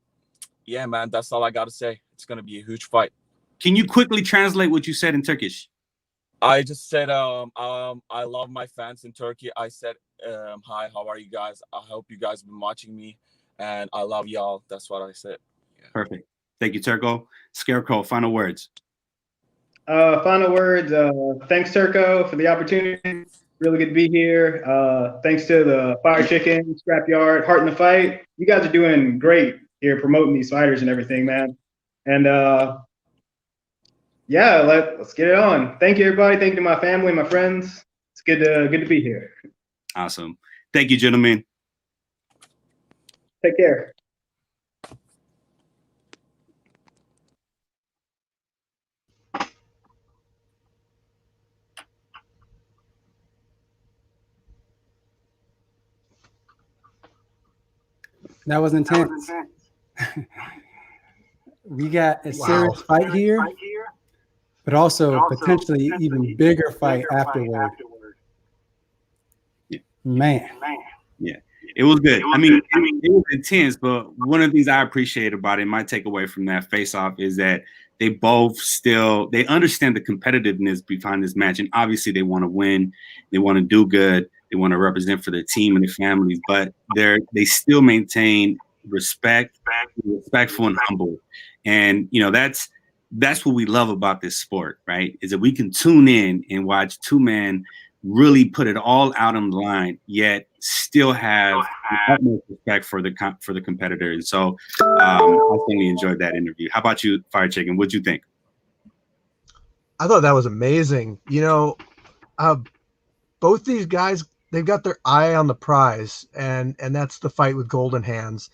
yeah, man, that's all I got to say. It's going to be a huge fight. Can you quickly translate what you said in Turkish? I just said, I love my fans in Turkey. I said, hi, how are you guys? I hope you guys have been watching me and I love y'all. That's what I said. Yeah. Perfect. Thank you, Turco. Scarecrow, final words. Final words. Thanks, Turco, for the opportunity. Really good to be here. Thanks to the Fire Chicken, Scrapyard, Heart in the Fight. You guys are doing great here promoting these fighters and everything, man. And yeah, let's get it on. Thank you, everybody. Thank you to my family, my friends. It's good to be here. Awesome. Thank you, gentlemen. Take care. That was intense. We got a serious fight here, but also potentially even bigger fight afterward. Man. Yeah, it was good. I mean, it was intense, but one of the things I appreciate about it, my takeaway from that face-off is that they both they understand the competitiveness behind this match, and obviously they want to win, they want to do good, they want to represent for their team and their families, but they still maintain respectful and humble. And you know, that's what we love about this sport, right? Is that we can tune in and watch two men really put it all out on the line, yet still have utmost respect for the competitor. And so I certainly enjoyed that interview. How about you, Fire Chicken? What'd you think? I thought that was amazing. You know, both these guys, they've got their eye on the prize, and that's the fight with Golden Hands.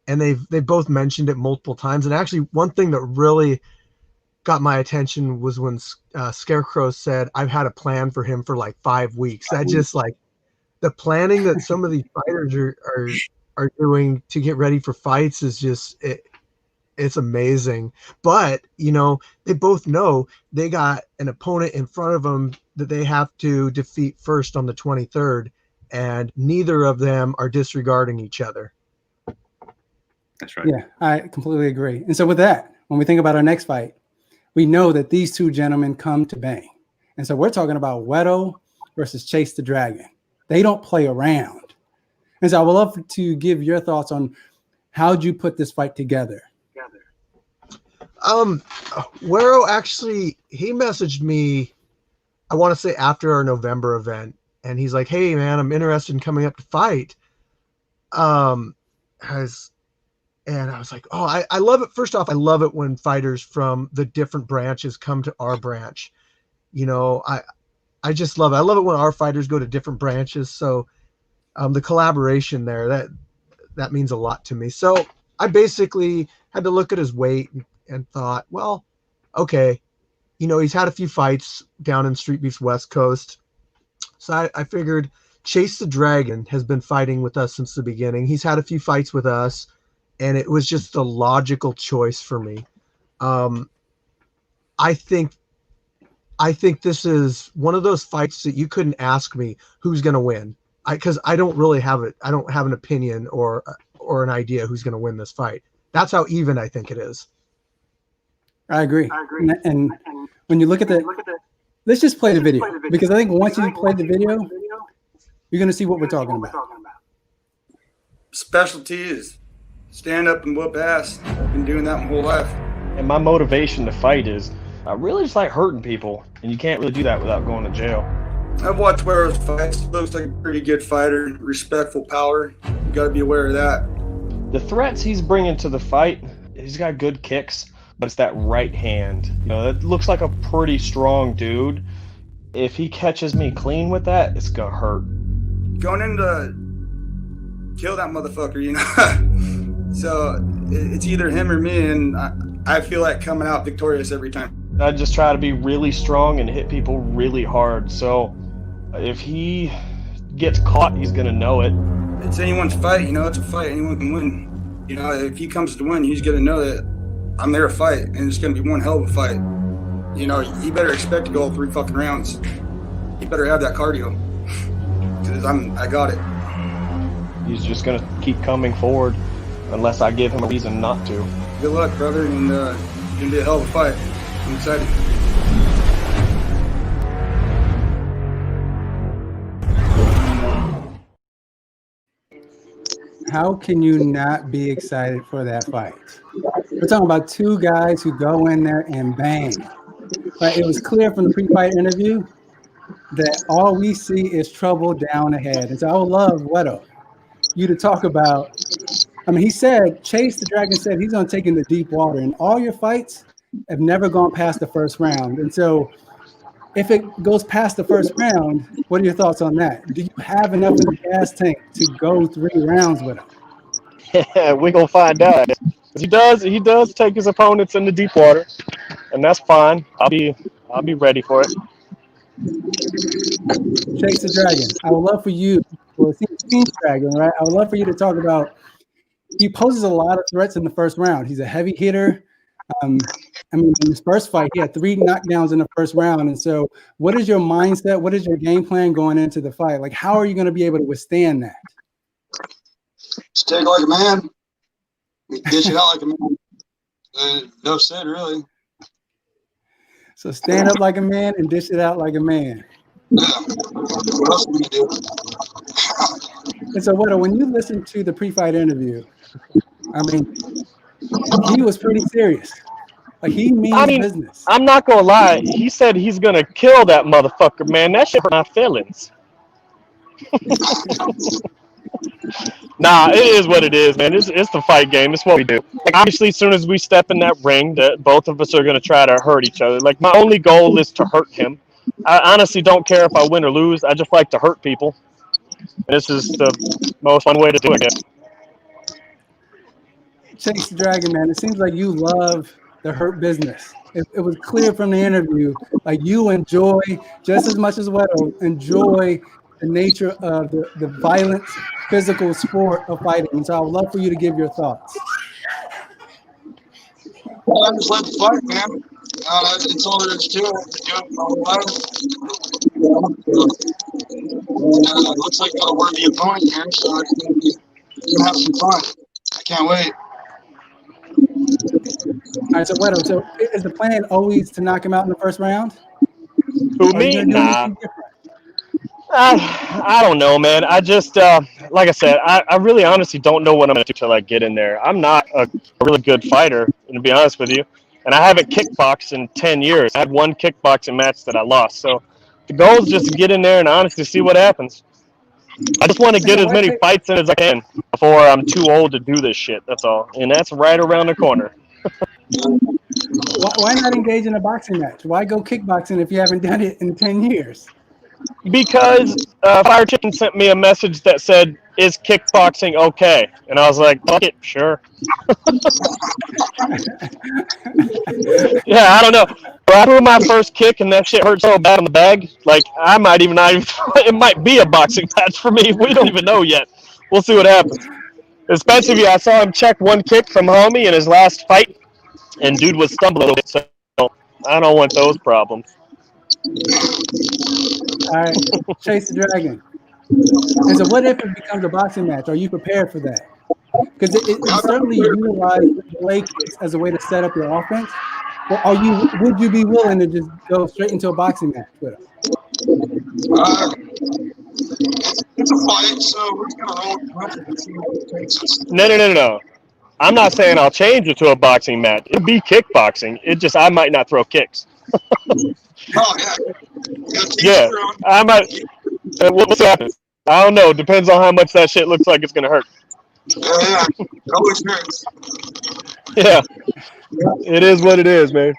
And they've both mentioned it multiple times. And actually, one thing that really got my attention was when Scarecrow said, I've had a plan for him for like 5 weeks. That just like the planning that some of these fighters are doing to get ready for fights is just, It's amazing. But, you know, they both know they got an opponent in front of them that they have to defeat first on the 23rd, and neither of them are disregarding each other. That's right. Yeah, I completely agree. And so with that, when we think about our next fight, we know that these two gentlemen come to bang. And so we're talking about Weddo versus Chase the Dragon. They don't play around. And so I would love to give your thoughts on how'd you put this fight together? Wero actually, he messaged me, I want to say after our November event, and he's like, "Hey man, I'm interested in coming up to fight." And I was like, "Oh, I love it." First off, I love it when fighters from the different branches come to our branch. You know, I just love it. I love it when our fighters go to different branches. So the collaboration there, that means a lot to me. So I basically had to look at his weight and thought, well, okay, you know, he's had a few fights down in Streetbeefs West Coast. So I figured Chase the Dragon has been fighting with us since the beginning. He's had a few fights with us, and it was just a logical choice for me. I think this is one of those fights that you couldn't ask me who's going to win, because I don't really have it. I don't have an opinion or an idea who's going to win this fight. That's how even I think it is. I agree. And when you look at let's just play the video, because I think once you play the video, you're going to see what we're talking about. Specialty is stand up and whoop ass. I've been doing that my whole life. And my motivation to fight is I really just like hurting people, and you can't really do that without going to jail. I've watched Wero's fights. Looks like a pretty good fighter, respectful power. You got to be aware of that. The threats he's bringing to the fight, he's got good kicks, but it's that right hand. You know, that looks like a pretty strong dude. If he catches me clean with that, it's gonna hurt. Going in to kill that motherfucker, you know. So it's either him or me, and I feel like coming out victorious every time. I just try to be really strong and hit people really hard. So if he gets caught, he's gonna know it. It's anyone's fight, you know. It's a fight. Anyone can win. You know, if he comes to win, he's gonna know that I'm there to fight, and it's gonna be one hell of a fight. You know, you better expect to go 3 fucking rounds. You better have that cardio, because I got it. He's just gonna keep coming forward unless I give him a reason not to. Good luck, brother, and it's gonna be a hell of a fight. I'm excited. How can you not be excited for that fight? We're talking about two guys who go in there and bang. But it was clear from the pre-fight interview that all we see is trouble down ahead. And so I would love, Weddo, you to talk about, I mean, he said, Chase the Dragon said he's going to take in the deep water, and all your fights have never gone past the first round. And so if it goes past the first round, what are your thoughts on that? Do you have enough in the gas tank to go 3 rounds with him? Yeah, we're gonna find out. He does take his opponents in the deep water, and that's fine. I'll be ready for it. Chase the Dragon, I would love for you, well, Team Dragon, right? I would love for you to talk about, he poses a lot of threats in the first round. He's a heavy hitter. I mean, in his first fight, he had 3 knockdowns in the first round. And so what is your mindset? What is your game plan going into the fight? Like, how are you going to be able to withstand that? Just take it like a man. Dish it out like a man. No said, really. So stand up like a man and dish it out like a man. Yeah. What else are we going to do? And so, Weddo, when you listen to the pre-fight interview, I mean, he was pretty serious. Like, he means business. I'm not gonna lie. He said he's gonna kill that motherfucker, man. That shit hurt my feelings. Nah, it is what it is, man. It's the fight game. It's what we do. Like, obviously, as soon as we step in that ring, that both of us are gonna try to hurt each other. Like, my only goal is to hurt him. I honestly don't care if I win or lose. I just like to hurt people. And this is the most fun way to do it, I guess. Chase the Dragon, man, it seems like you love the hurt business. It was clear from the interview, like you enjoy, just as much as Weddo, enjoy the nature of the violent, physical sport of fighting. And so I would love for you to give your thoughts. Well, I just let the fight, man. It's all there is to it. Looks like a worthy opponent here, so I think we're gonna have some fun. I can't wait. All right, so Weddo, so is the plan always to knock him out in the first round? Who, me? Nah. I don't know, man. I just, like I said, I really honestly don't know what I'm going to do till I get in there. I'm not a really good fighter, to be honest with you. And I haven't kickboxed in 10 years. I had one kickboxing match that I lost. So the goal is just to get in there and honestly see what happens. I just want to get as many fights in as I can before I'm too old to do this shit. That's all. And that's right around the corner. Why not engage in a boxing match? Why go kickboxing if you haven't done it in 10 years? Because Fire Chicken sent me a message that said, "Is kickboxing okay?" And I was like, "Fuck it, sure." Yeah, I don't know. But I threw my first kick and that shit hurt so bad on the bag. Like, I might even not even. It might be a boxing match for me. We don't even know yet. We'll see what happens. Especially, I saw him check one kick from homie in his last fight, and dude was stumbling a little bit. So I don't want those problems. All right, Chase the Dragon. And so what if it becomes a boxing match? Are you prepared for that? Because it certainly utilizes leg kicks as a way to set up your offense. But would you be willing to just go straight into a boxing match with him? It's a fight, so we're just gonna roll with it and see what it takes us. No. I'm not saying I'll change it to a boxing match. It'll be kickboxing. It just I might not throw kicks. Oh yeah. Yeah, I might. What's happening? I don't know. Depends on how much that shit looks like it's gonna hurt. Yeah. It always hurts. Yeah. It is what it is, man.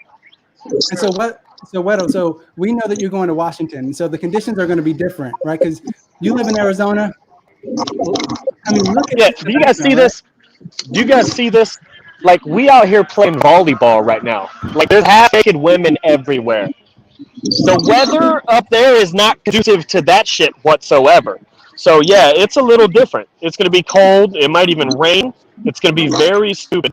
And so what? So Weddo, so we know that you're going to Washington, and so the conditions are going to be different, right? Because you live in Arizona. I mean, look at yeah. Do you guys see this? Do you guys see this? Like, we out here playing volleyball right now. Like, there's half-naked women everywhere. The weather up there is not conducive to that shit whatsoever. So, yeah, it's a little different. It's going to be cold. It might even rain. It's going to be very stupid.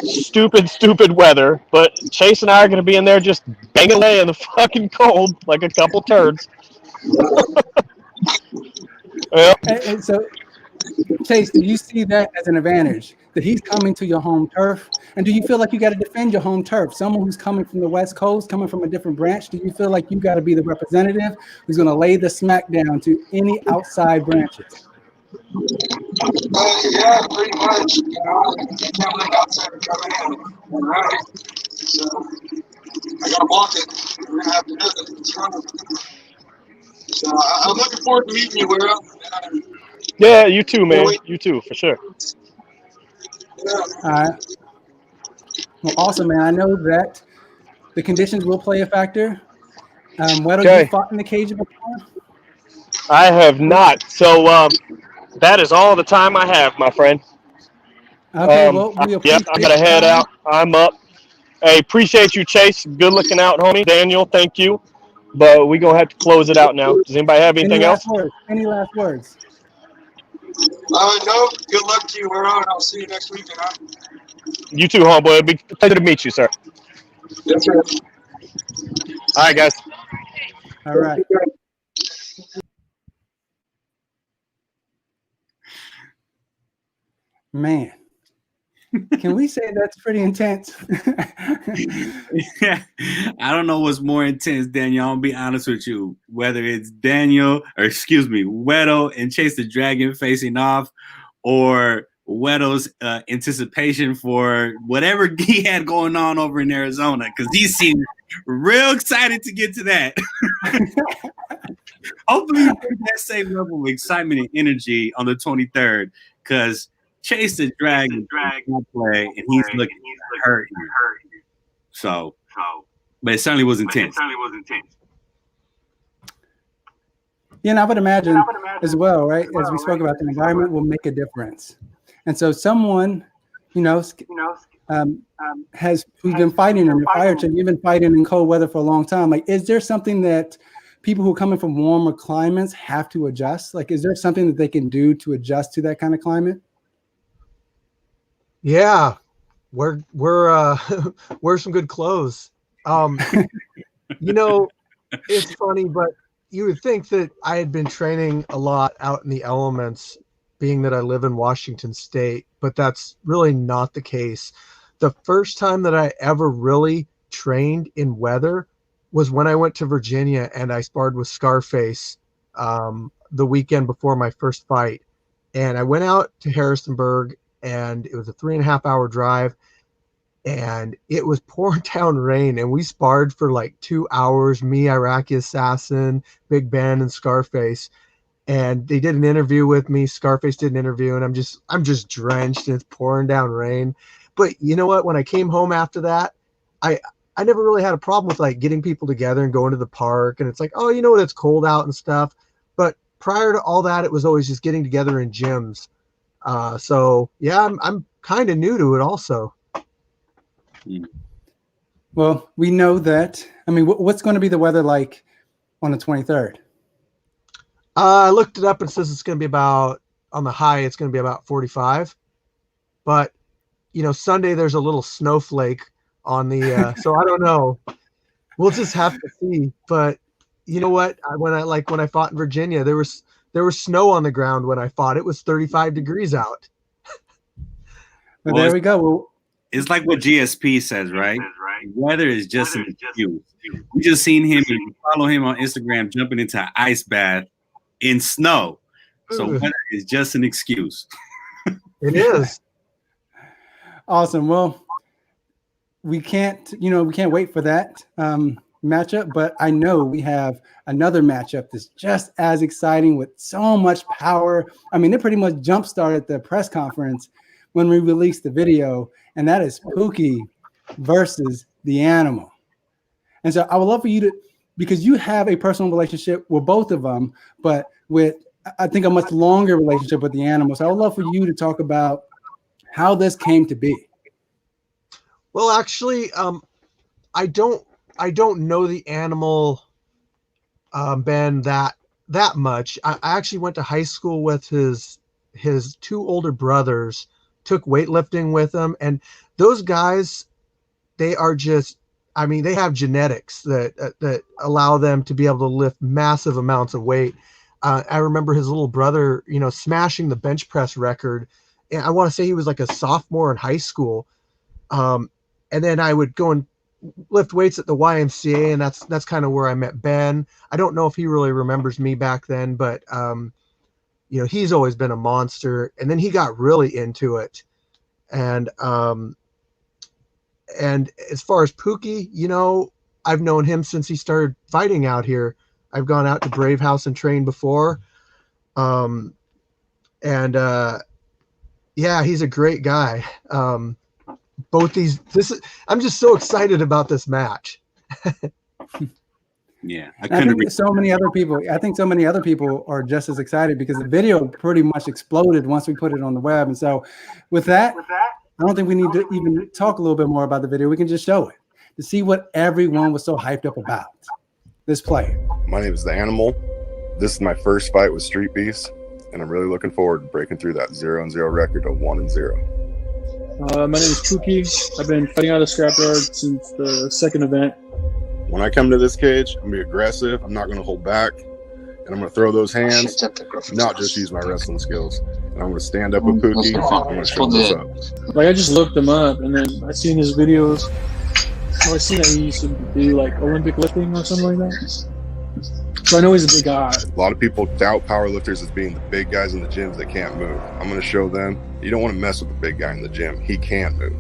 Stupid weather. But Chase and I are going to be in there just banging away in the fucking cold like a couple turds. Well, and so, Chase, do you see that as an advantage? That he's coming to your home turf? And do you feel like you got to defend your home turf? Someone who's coming from the West Coast, coming from a different branch, do you feel like you got to be the representative who's going to lay the smack down to any outside branches? Yeah, pretty much. You know, you can't let outsider come in. All right. So I gotta block it. We're gonna have to do it. It's fun. So I'm looking forward to meeting you, Wero. Yeah, you too, man. You too, for sure. Yeah. All right. Well, awesome, man. I know that the conditions will play a factor. Weddo, you fought in the cage before? I have not. So that is all the time I have, my friend. Okay, well, yep, I gotta head out. I'm up. Hey, appreciate you, Chase. Good looking out, homie. Daniel, thank you. But we're gonna have to close it out now. Does anybody have anything else? Any last words? No. Good luck to you, Wero, and I'll see you next weekend. Huh? You too, homeboy. It'd be a pleasure to meet you, sir. Yes, sir. All right, guys. All right. Man, can we say that's pretty intense? Yeah, I don't know what's more intense, Daniel. I'm gonna be honest with you. Whether it's Weddo and Chase the Dragon facing off, or Weddo's anticipation for whatever he had going on over in Arizona, because he seemed real excited to get to that. Hopefully, you bring that same level of excitement and energy on the 23rd, because Chase the Dragon play, and he's looking hurt. So, but it certainly was intense. Yeah, and I would imagine as well, right? As we spoke about, the environment will make a difference. And so someone, who's been fighting in the fire chick, you've been fighting in cold weather for a long time. Like, is there something that people who are coming from warmer climates have to adjust? Like, is there something that they can do to adjust to that kind of climate? Yeah. wear wear some good clothes. You know, it's funny, but you would think that I had been training a lot out in the elements, being that I live in Washington State, but that's really not the case. The first time that I ever really trained in weather was when I went to Virginia and I sparred with Scarface the weekend before my first fight. And I went out to Harrisonburg, and it was a 3.5 hour drive, and it was pouring down rain, and we sparred for like 2 hours, me, Iraqi Assassin, Big Ben, and Scarface. And they did an interview with me. Scarface did an interview, and I'm just drenched, and it's pouring down rain. But you know what? When I came home after that, I never really had a problem with like getting people together and going to the park. And it's like, oh, you know what? It's cold out and stuff. But prior to all that, it was always just getting together in gyms. So yeah, I'm kind of new to it also. Well, we know that. I mean, what's going to be the weather like on the 23rd? I looked it up and it says it's going to be about, on the high, it's going to be about 45. But, you know, Sunday there's a little snowflake on the, so I don't know. We'll just have to see. But you know what? When I fought in Virginia, there was snow on the ground when I fought. It was 35 degrees out. Well, there we go. Well, it's like what GSP says, right? Weather is just an excuse. We just seen him and follow him on Instagram jumping into an ice bath in snow. So weather is just an excuse. It is. Awesome. Well, we can't wait for that matchup, but I know we have another matchup that's just as exciting with so much power. I mean, it pretty much jump-started the press conference when we released the video, and that is Pookie versus the Animal. And so I would love for you to, because you have a personal relationship with both of them, but with, I think, a much longer relationship with the Animal. So I would love for you to talk about how this came to be. Well, actually, I don't know the Animal, Ben, that much. I actually went to high school with his two older brothers, took weightlifting with him, and those guys, they are just, I mean, they have genetics that allow them to be able to lift massive amounts of weight. I remember his little brother, you know, smashing the bench press record. And I want to say he was like a sophomore in high school. And then I would go and lift weights at the YMCA, and that's kind of where I met Ben. I don't know if he really remembers me back then, but you know, he's always been a monster. And then he got really into it. And as far as Pookie, you know, I've known him since he started fighting out here. I've gone out to Brave House and trained before. Yeah, he's a great guy. I'm just so excited about this match. Yeah, I think so many other people are just as excited because the video pretty much exploded once we put it on the web. And so with that, I don't think we need to even talk a little bit more about the video. We can just show it to see what everyone was so hyped up about this player. My name is The Animal. This is my first fight with Streetbeefs, and I'm really looking forward to breaking through that 0-0 record to 1-0. My name is Pookie. I've been fighting out of Scrapyard since the second event. When I come to this cage, I'm going to be aggressive. I'm not going to hold back. And I'm going to throw those hands, not just use my wrestling skills. And I'm going to stand up with Pookie. I'm going to show him what's up. Like, I just looked him up, and then I seen his videos. Oh, I seen that he used to do, like, Olympic lifting or something like that. So I know he's a big guy. A lot of people doubt powerlifters as being the big guys in the gyms that can't move. I'm going to show them you don't want to mess with the big guy in the gym. He can move.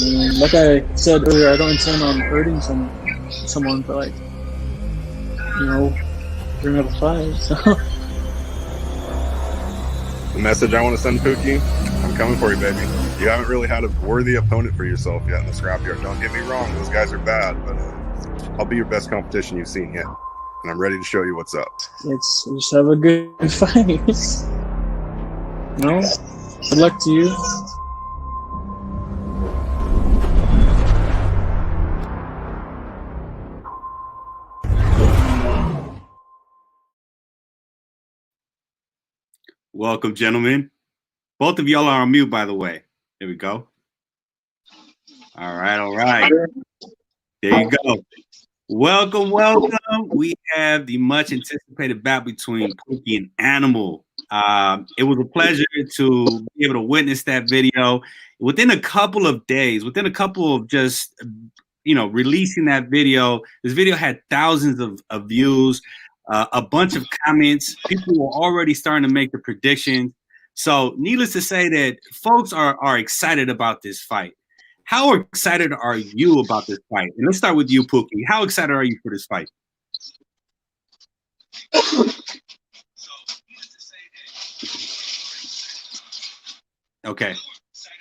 And like I said earlier, I don't intend on hurting someone, but, like, you know, we're going to have a fight, so. The message I want to send Pookie, I'm coming for you, baby. You haven't really had a worthy opponent for yourself yet in the scrapyard. Don't get me wrong, those guys are bad, but I'll be your best competition you've seen yet. And I'm ready to show you what's up. Let's just have a good fight. You know? Good luck to you. Welcome, gentlemen. Both of y'all are on mute, by the way. There we go. All right. There you go. Welcome. We have the much anticipated bout between Pookie and Animal. It was a pleasure to be able to witness that video. Within a couple of days, within a couple of just, releasing that video, this video had thousands of views, a bunch of comments. People were already starting to make the predictions. So needless to say that folks are excited about this fight. How excited are you about this fight? And let's start with you, Pookie. How excited are you for this fight? Okay,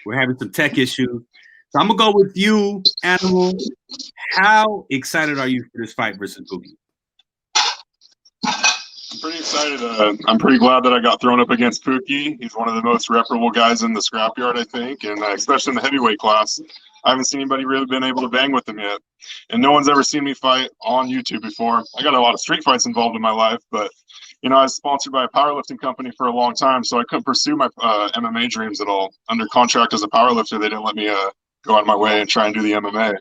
we're having some tech issues. So I'm gonna go with you, Animal. How excited are you for this fight versus Pookie? I'm pretty excited. I'm pretty glad that I got thrown up against Pookie. He's one of the most reputable guys in the scrapyard, I think, and especially in the heavyweight class. I haven't seen anybody really been able to bang with him yet. And no one's ever seen me fight on YouTube before. I got a lot of street fights involved in my life, but, I was sponsored by a powerlifting company for a long time, so I couldn't pursue my MMA dreams at all. Under contract as a powerlifter, they didn't let me go out of my way and try and do the MMA.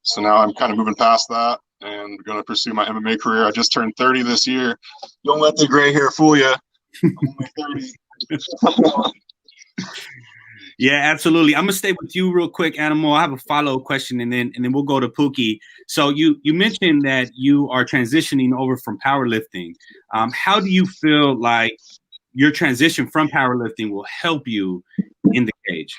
So now I'm kind of moving past that and going to pursue my MMA career. I just turned 30 this year. Don't let the gray hair fool you. I'm only 30. Yeah, absolutely. I'm gonna stay with you real quick, Animal. I have a follow-up question, and then we'll go to Pookie. So you mentioned that you are transitioning over from powerlifting. How do you feel like your transition from powerlifting will help you in the cage?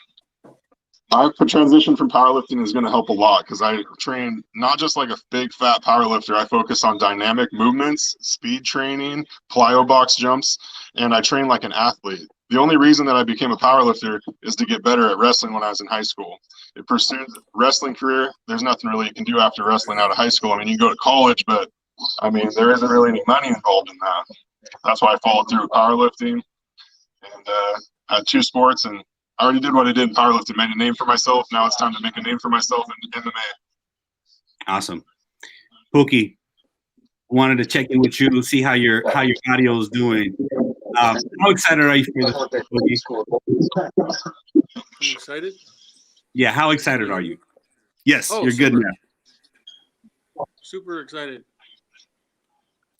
My transition from powerlifting is going to help a lot because I train not just like a big fat powerlifter. I focus on dynamic movements, speed training, plyo box jumps, and I train like an athlete. The only reason that I became a powerlifter is to get better at wrestling when I was in high school. It pursued wrestling career. There's nothing really you can do after wrestling out of high school. I mean, you go to college, but there isn't really any money involved in that. That's why I followed through with powerlifting and had two sports, and I already did what I did in powerlifting, made a name for myself. Now it's time to make a name for myself in MMA. Awesome. Pookie, wanted to check in with you, see how your audio is doing. How excited are you for this, Pookie? I'm excited. Yeah, how excited are you? Yes, you're super. good now. Super excited.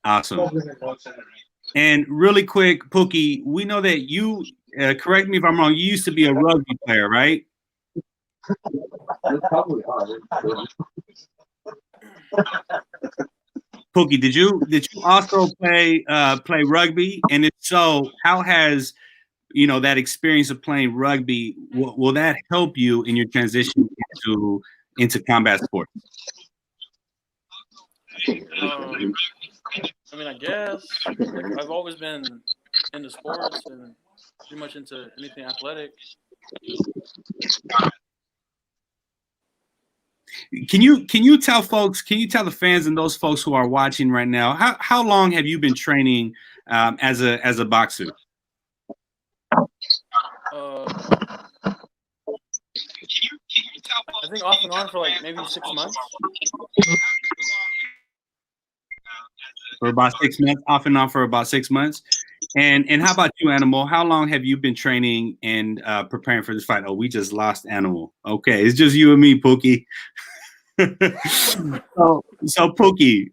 Awesome. And really quick, Pookie, we know that you, correct me if I'm wrong, you used to be a rugby player, right? Pookie, did you also play rugby? And if so, how has that experience of playing rugby, will that help you in your transition into combat sports? I guess I've always been into sports and pretty much into anything athletic. Can you tell the fans and those folks who are watching right now, how long have you been training as a boxer? I think off and on for like maybe 6 months. For about 6 months, off and on for about 6 months. And how about you, Animal? How long have you been training and preparing for this fight? Oh, we just lost Animal. Okay, it's just you and me, Pookie. So Pookie,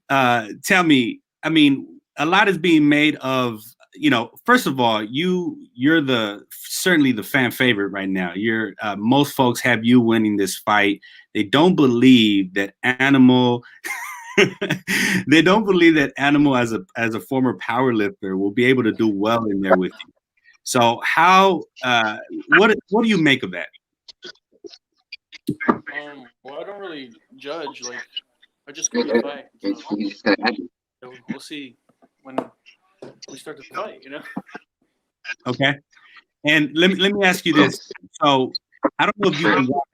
tell me, a lot is being made of, first of all, you're certainly the fan favorite right now. Most folks have you winning this fight. They don't believe that Animal they don't believe that Animal as a former powerlifter will be able to do well in there with you. So what do you make of that? Well, I don't really judge. Like, I just go to the fight. So we'll see when we start the fight. Okay. And let me ask you this. So I don't know if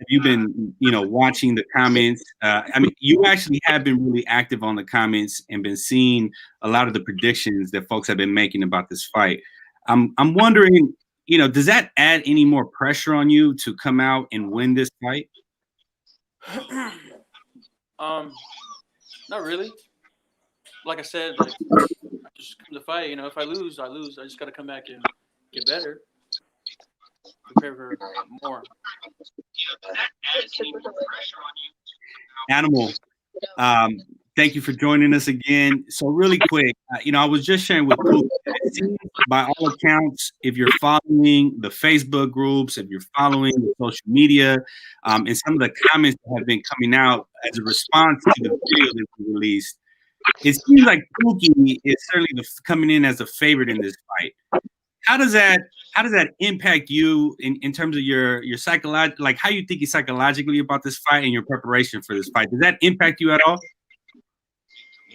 you've been watching the comments. You actually have been really active on the comments and been seeing a lot of the predictions that folks have been making about this fight. I'm wondering, does that add any more pressure on you to come out and win this fight? Not really. Like I said, I just come to fight. If I lose, I lose. I just got to come back and get better. Prepare for more. Animal, thank you for joining us again. So really quick, I was just sharing with Pookie, it seems by all accounts, if you're following the Facebook groups, if you're following the social media, and some of the comments that have been coming out as a response to the video that we released, it seems like Pookie is certainly coming in as a favorite in this fight. How does that impact you in terms of your psychological, like how you thinking psychologically about this fight and your preparation for this fight? Does that impact you at all?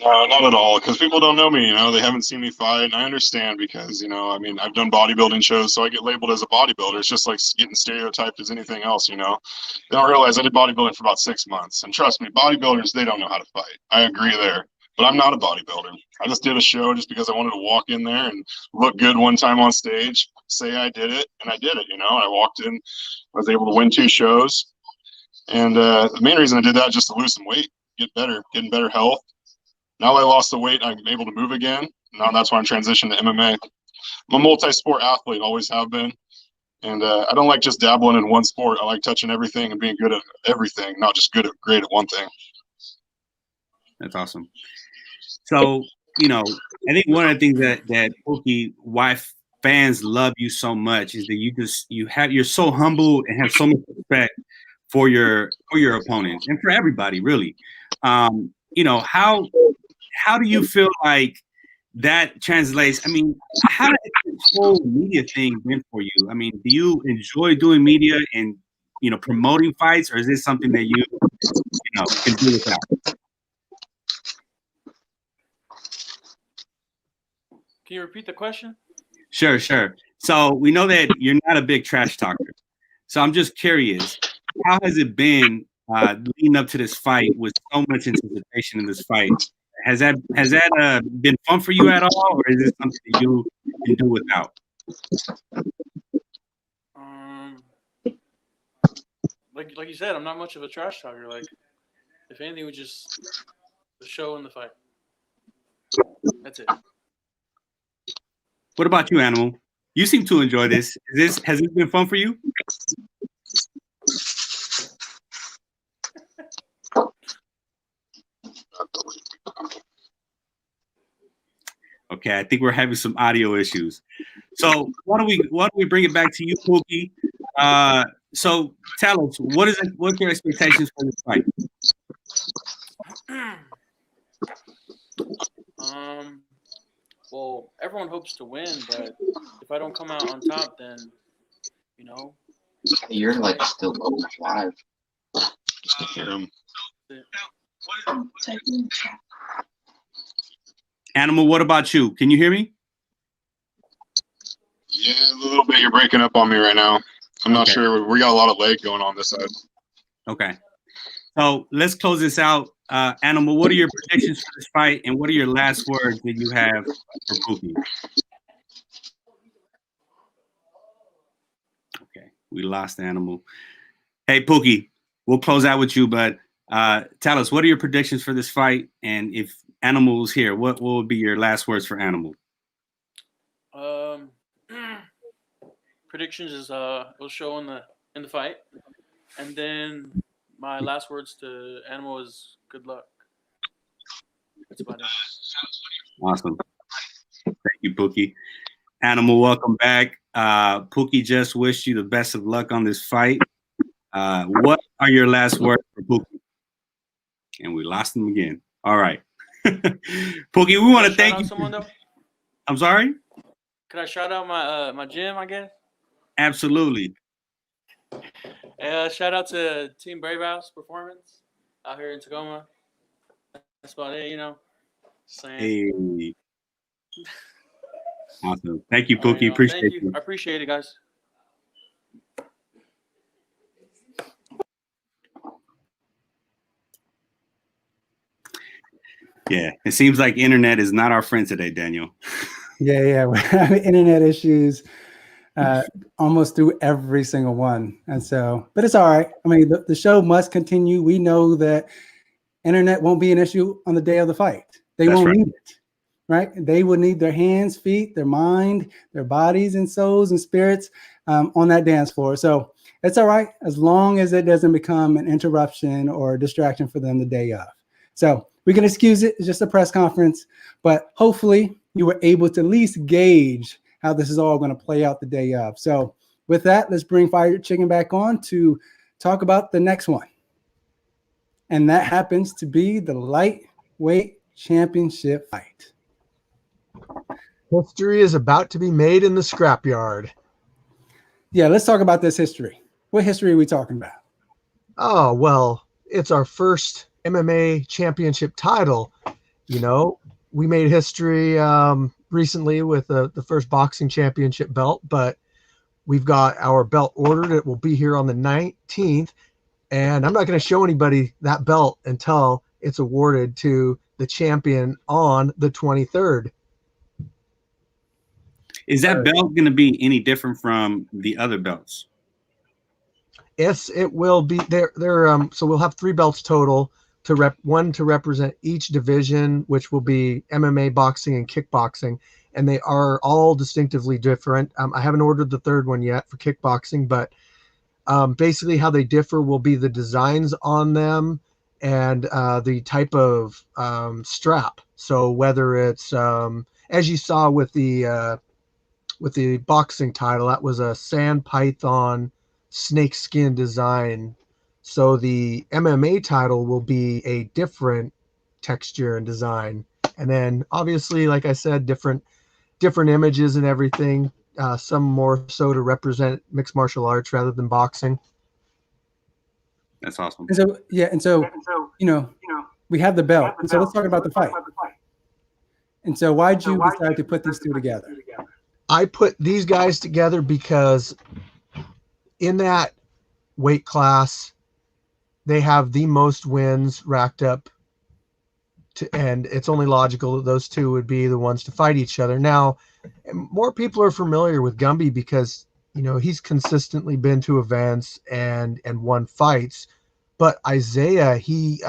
No, not at all. Because people don't know me, they haven't seen me fight. And I understand because, I've done bodybuilding shows, so I get labeled as a bodybuilder. It's just like getting stereotyped as anything else, They don't realize I did bodybuilding for about 6 months. And trust me, bodybuilders, they don't know how to fight. I agree there. But I'm not a bodybuilder. I just did a show just because I wanted to walk in there and look good one time on stage, say I did it, and I did it, I walked in, I was able to win 2 shows. And the main reason I did that is just to lose some weight, get better, get in better health. Now that I lost the weight, I'm able to move again. Now that's why I'm transitioning to MMA. I'm a multi-sport athlete, always have been. And I don't like just dabbling in one sport. I like touching everything and being good at everything, not just great at one thing. That's awesome. So, I think one of the things that Pookie, why fans love you so much is that you're so humble and have so much respect for your opponents and for everybody, really. How do you feel like that translates? How has this whole media thing been for you? Do you enjoy doing media and promoting fights, or is this something that you can do without? Can you repeat the question? Sure. So we know that you're not a big trash talker. So I'm just curious, how has it been leading up to this fight with so much anticipation in this fight? Has that been fun for you at all, or is it something that you can do without? Like you said, I'm not much of a trash talker. Like, if anything, we just the show and the fight. That's it. What about you, Animal? You seem to enjoy this. Has it been fun for you? Okay, I think we're having some audio issues. So why don't we bring it back to you, Pookie? So tell us, what are your expectations for this fight? Well, everyone hopes to win, but if I don't come out on top, then you're like still 0-5. Animal, what about you? Can you hear me? Yeah, a little bit. You're breaking up on me right now. I'm not sure. We got a lot of lag going on this side. Okay. So let's close this out. Animal, what are your predictions for this fight, and what are your last words that you have for Pookie? Okay, we lost Animal. Hey, Pookie, we'll close out with you, but tell us, what are your predictions for this fight? And if Animal was here, what would be your last words for Animal? Predictions is will show in the fight, and then my last words to Animal is good luck. That's about it. Awesome. Thank you, Pookie. Animal, welcome back. Pookie just wished you the best of luck on this fight. What are your last words for Pookie? And we lost him again. All right. Pookie, we want to thank you. Someone, though? I'm sorry? Could I shout out my gym, I guess? Absolutely. Shout out to Team Brave House Performance out here in Tacoma. That's about it, Saying. Hey. Awesome. Thank you, Pookie. Appreciate you. I appreciate it, guys. Yeah, it seems like internet is not our friend today, Daniel. Yeah. We're having internet issues almost through every single one. And so, but it's all right. The show must continue. We know that internet won't be an issue on the day of the fight. They won't need it, right? They will need their hands, feet, their mind, their bodies and souls and spirits on that dance floor. So It's all right as long as it doesn't become an interruption or a distraction for them the day of. So we can excuse it. It's just a press conference, but hopefully you were able to at least gauge how this is all going to play out the day of. So with that, let's bring Fire Chicken back on to talk about the next one. And that happens to be the lightweight championship fight. History is about to be made in the scrapyard. Yeah, let's talk about this history. What history are we talking about? Oh, well, it's our first MMA championship title. You know, we made history recently with the first boxing championship belt, but we've got our belt ordered. It will be here on the 19th, and I'm not going to show anybody that belt until it's awarded to the champion on the 23rd. Is that belt going to be any different from the other belts? Yes, it will be. So we'll have 3 belts total, one to represent each division, which will be MMA, boxing, and kickboxing, and they are all distinctively different. I haven't ordered the 3rd one yet for kickboxing, but basically how they differ will be the designs on them and the type of strap. So whether it's as you saw with the boxing title, that was a sand python snake skin design. So the MMA title will be a different texture and design. And then obviously, like I said, different images and everything. Some more so to represent mixed martial arts rather than boxing. That's awesome. And so, yeah, we have the belt. And so let's talk about the fight. And so why'd you decide to put these two together? I put these guys together because in that weight class, they have the most wins racked up, and it's only logical that those two would be the ones to fight each other. Now, more people are familiar with Gumby because, he's consistently been to events and won fights. But Isaiah, he's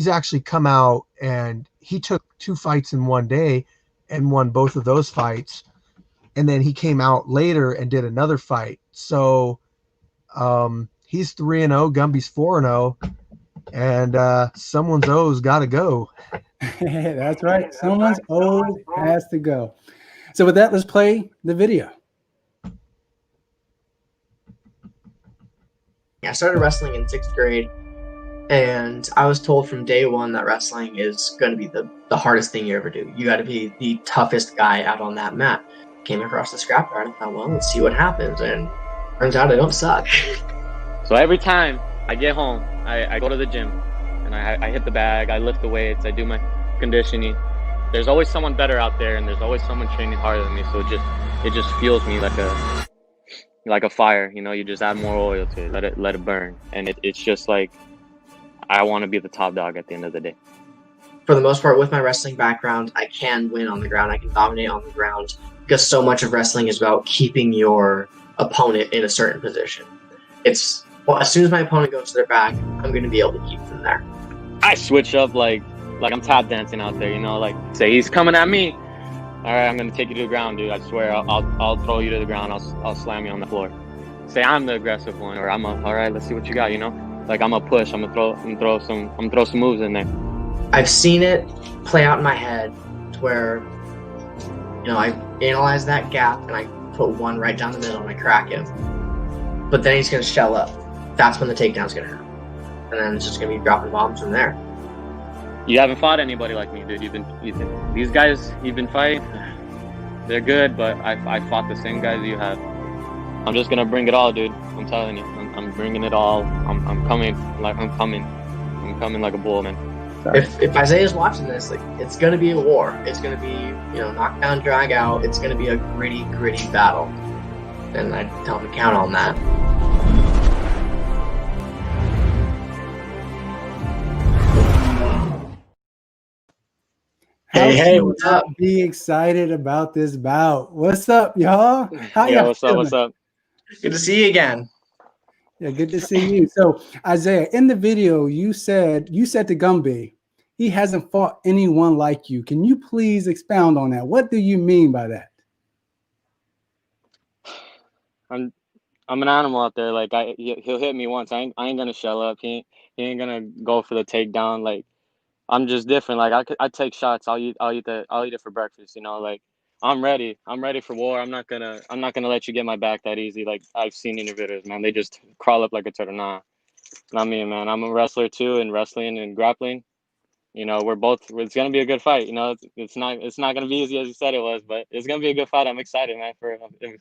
actually come out and he took 2 fights in one day and won both of those fights. And then he came out later and did another fight. So he's 3-0, Gumby's 4-0, and someone's O's got to go. That's right. Someone's O has to go. So with that, let's play the video. I started wrestling in 6th grade, and I was told from day one that wrestling is going to be the hardest thing you ever do. You got to be the toughest guy out on that mat. Came across the scrapyard and thought, well, let's see what happens. And turns out I don't suck. So every time I get home, I go to the gym and I hit the bag, I lift the weights, I do my conditioning. There's always someone better out there, and there's always someone training harder than me. So it just fuels me like a fire. You just add more oil to it, let it burn, and it's just like I want to be the top dog at the end of the day. For the most part, with my wrestling background, I can win on the ground. I can dominate on the ground because so much of wrestling is about keeping your opponent in a certain position. As soon as my opponent goes to their back, I'm going to be able to keep them there. I switch up like I'm tap dancing out there, like say he's coming at me. All right, I'm going to take you to the ground, dude. I swear, I'll throw you to the ground. I'll slam you on the floor. Say I'm the aggressive one, or all right, let's see what you got. Like I'm gonna push. I'm gonna throw some moves in there. I've seen it play out in my head to where, I analyze that gap and I put one right down the middle and I crack him. But then he's going to shell up. That's when the takedown's going to happen. And then it's just going to be dropping bombs from there. You haven't fought anybody like me, dude. These guys you've been fighting, they're good, but I fought the same guys you have. I'm just going to bring it all, dude. I'm telling you. I'm bringing it all. I'm coming like a bull, man. If Isaiah's watching this, it's going to be a war. It's going to be, knockdown, drag out. It's going to be a gritty battle. And I tell him to count on that. Hey, what's up? Be excited about this bout. What's up, y'all? What's up? Good to see you again. Yeah, good to see you. So, Isaiah, in the video, you said to Gumby, he hasn't fought anyone like you. Can you please expound on that? What do you mean by that? I'm an animal out there. Like he'll hit me once. I ain't gonna shell up. He ain't gonna go for the takedown. Like I'm just different. Like I take shots. I'll eat it for breakfast. You know, like I'm ready. I'm ready for war. I'm not gonna let you get my back that easy. Like I've seen in your videos, man. They just crawl up like a turtle. Nah, not me, man. I'm a wrestler too, and wrestling and grappling. You know, we're both. It's gonna be a good fight. You know, it's not gonna be easy as you said it was, but it's gonna be a good fight. I'm excited, man.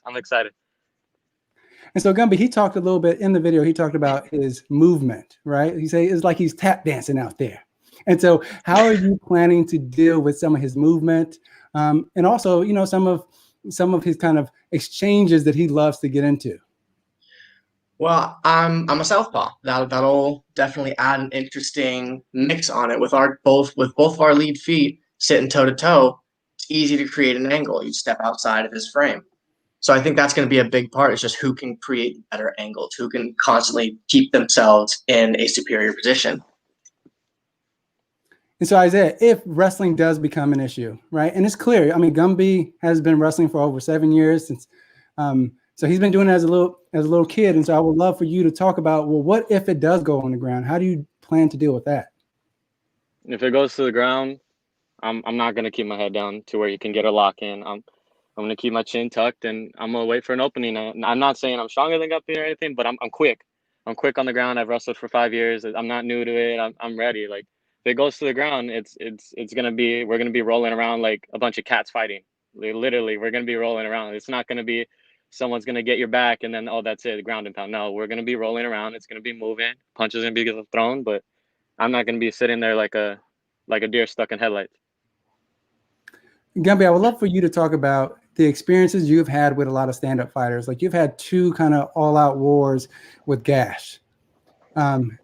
I'm excited. And so Gumby, he talked a little bit in the video. He talked about his movement, right? He say it's like he's tap dancing out there. And so, how are you planning to deal with some of his movement, and also, you know, some of his kind of exchanges that he loves to get into? Well, I'm a southpaw. That'll definitely add an interesting mix on it with both of our lead feet sitting toe to toe. It's easy to create an angle. You step outside of his frame. So I think that's going to be a big part. It's just who can create better angles, who can constantly keep themselves in a superior position. And so, Isaiah, if wrestling does become an issue, right? And it's clear. I mean, Gumby has been wrestling for over 7 years since. So he's been doing it as a little kid. And so I would love for you to talk about, well, what if it does go on the ground? How do you plan to deal with that? If it goes to the ground, I'm not gonna keep my head down to where you can get a lock in. I'm gonna keep my chin tucked and I'm gonna wait for an opening. I'm not saying I'm stronger than Guppy or anything, but I'm quick. I'm quick on the ground. I've wrestled for 5 years. I'm not new to it. I'm ready. Like if it goes to the ground, we're gonna be rolling around like a bunch of cats fighting. Literally, we're gonna be rolling around. It's not gonna be someone's gonna get your back and then that's it, ground and pound. No, we're gonna be rolling around. It's gonna be moving. Punches gonna be thrown, but I'm not gonna be sitting there like a deer stuck in headlights. Gumby, I would love for you to talk about the experiences you've had with a lot of stand-up fighters. Like you've had 2 kind of all-out wars with Gash,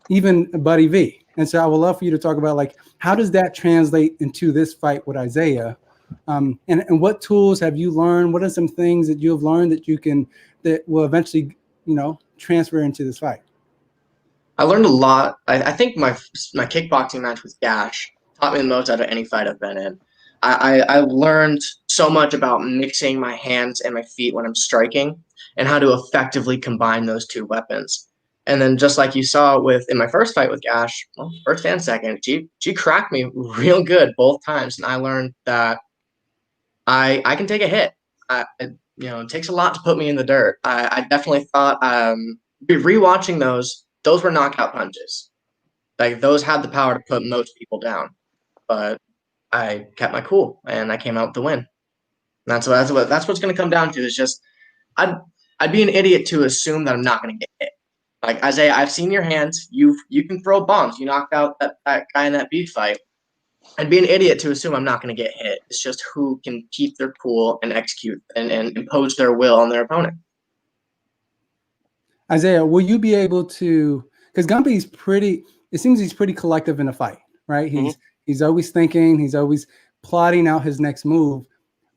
even Buddy V. And so I would love for you to talk about, like, how does that translate into this fight with Isaiah? And what tools have you learned? What are some things that you have learned that will eventually, you know, transfer into this fight? I learned a lot. I think my kickboxing match with Gash taught me the most out of any fight I've been in. I learned so much about mixing my hands and my feet when I'm striking and how to effectively combine those 2 weapons. And then just like you saw in my first fight with Gash, well, first and second, she cracked me real good both times. And I learned that I can take a hit. You know, it takes a lot to put me in the dirt. I definitely thought rewatching those were knockout punches. Like those had the power to put most people down. But I kept my cool and I came out with the win. And that's what's going to come down to. Is just I'd be an idiot to assume that I'm not going to get hit. Like Isaiah, I've seen your hands. You can throw bombs. You knocked out that guy in that beef fight. I'd be an idiot to assume I'm not going to get hit. It's just who can keep their cool and execute and impose their will on their opponent. Isaiah, will you be able to? Because Gumby's it seems he's pretty collective in a fight, right? He's always thinking, he's always plotting out his next move.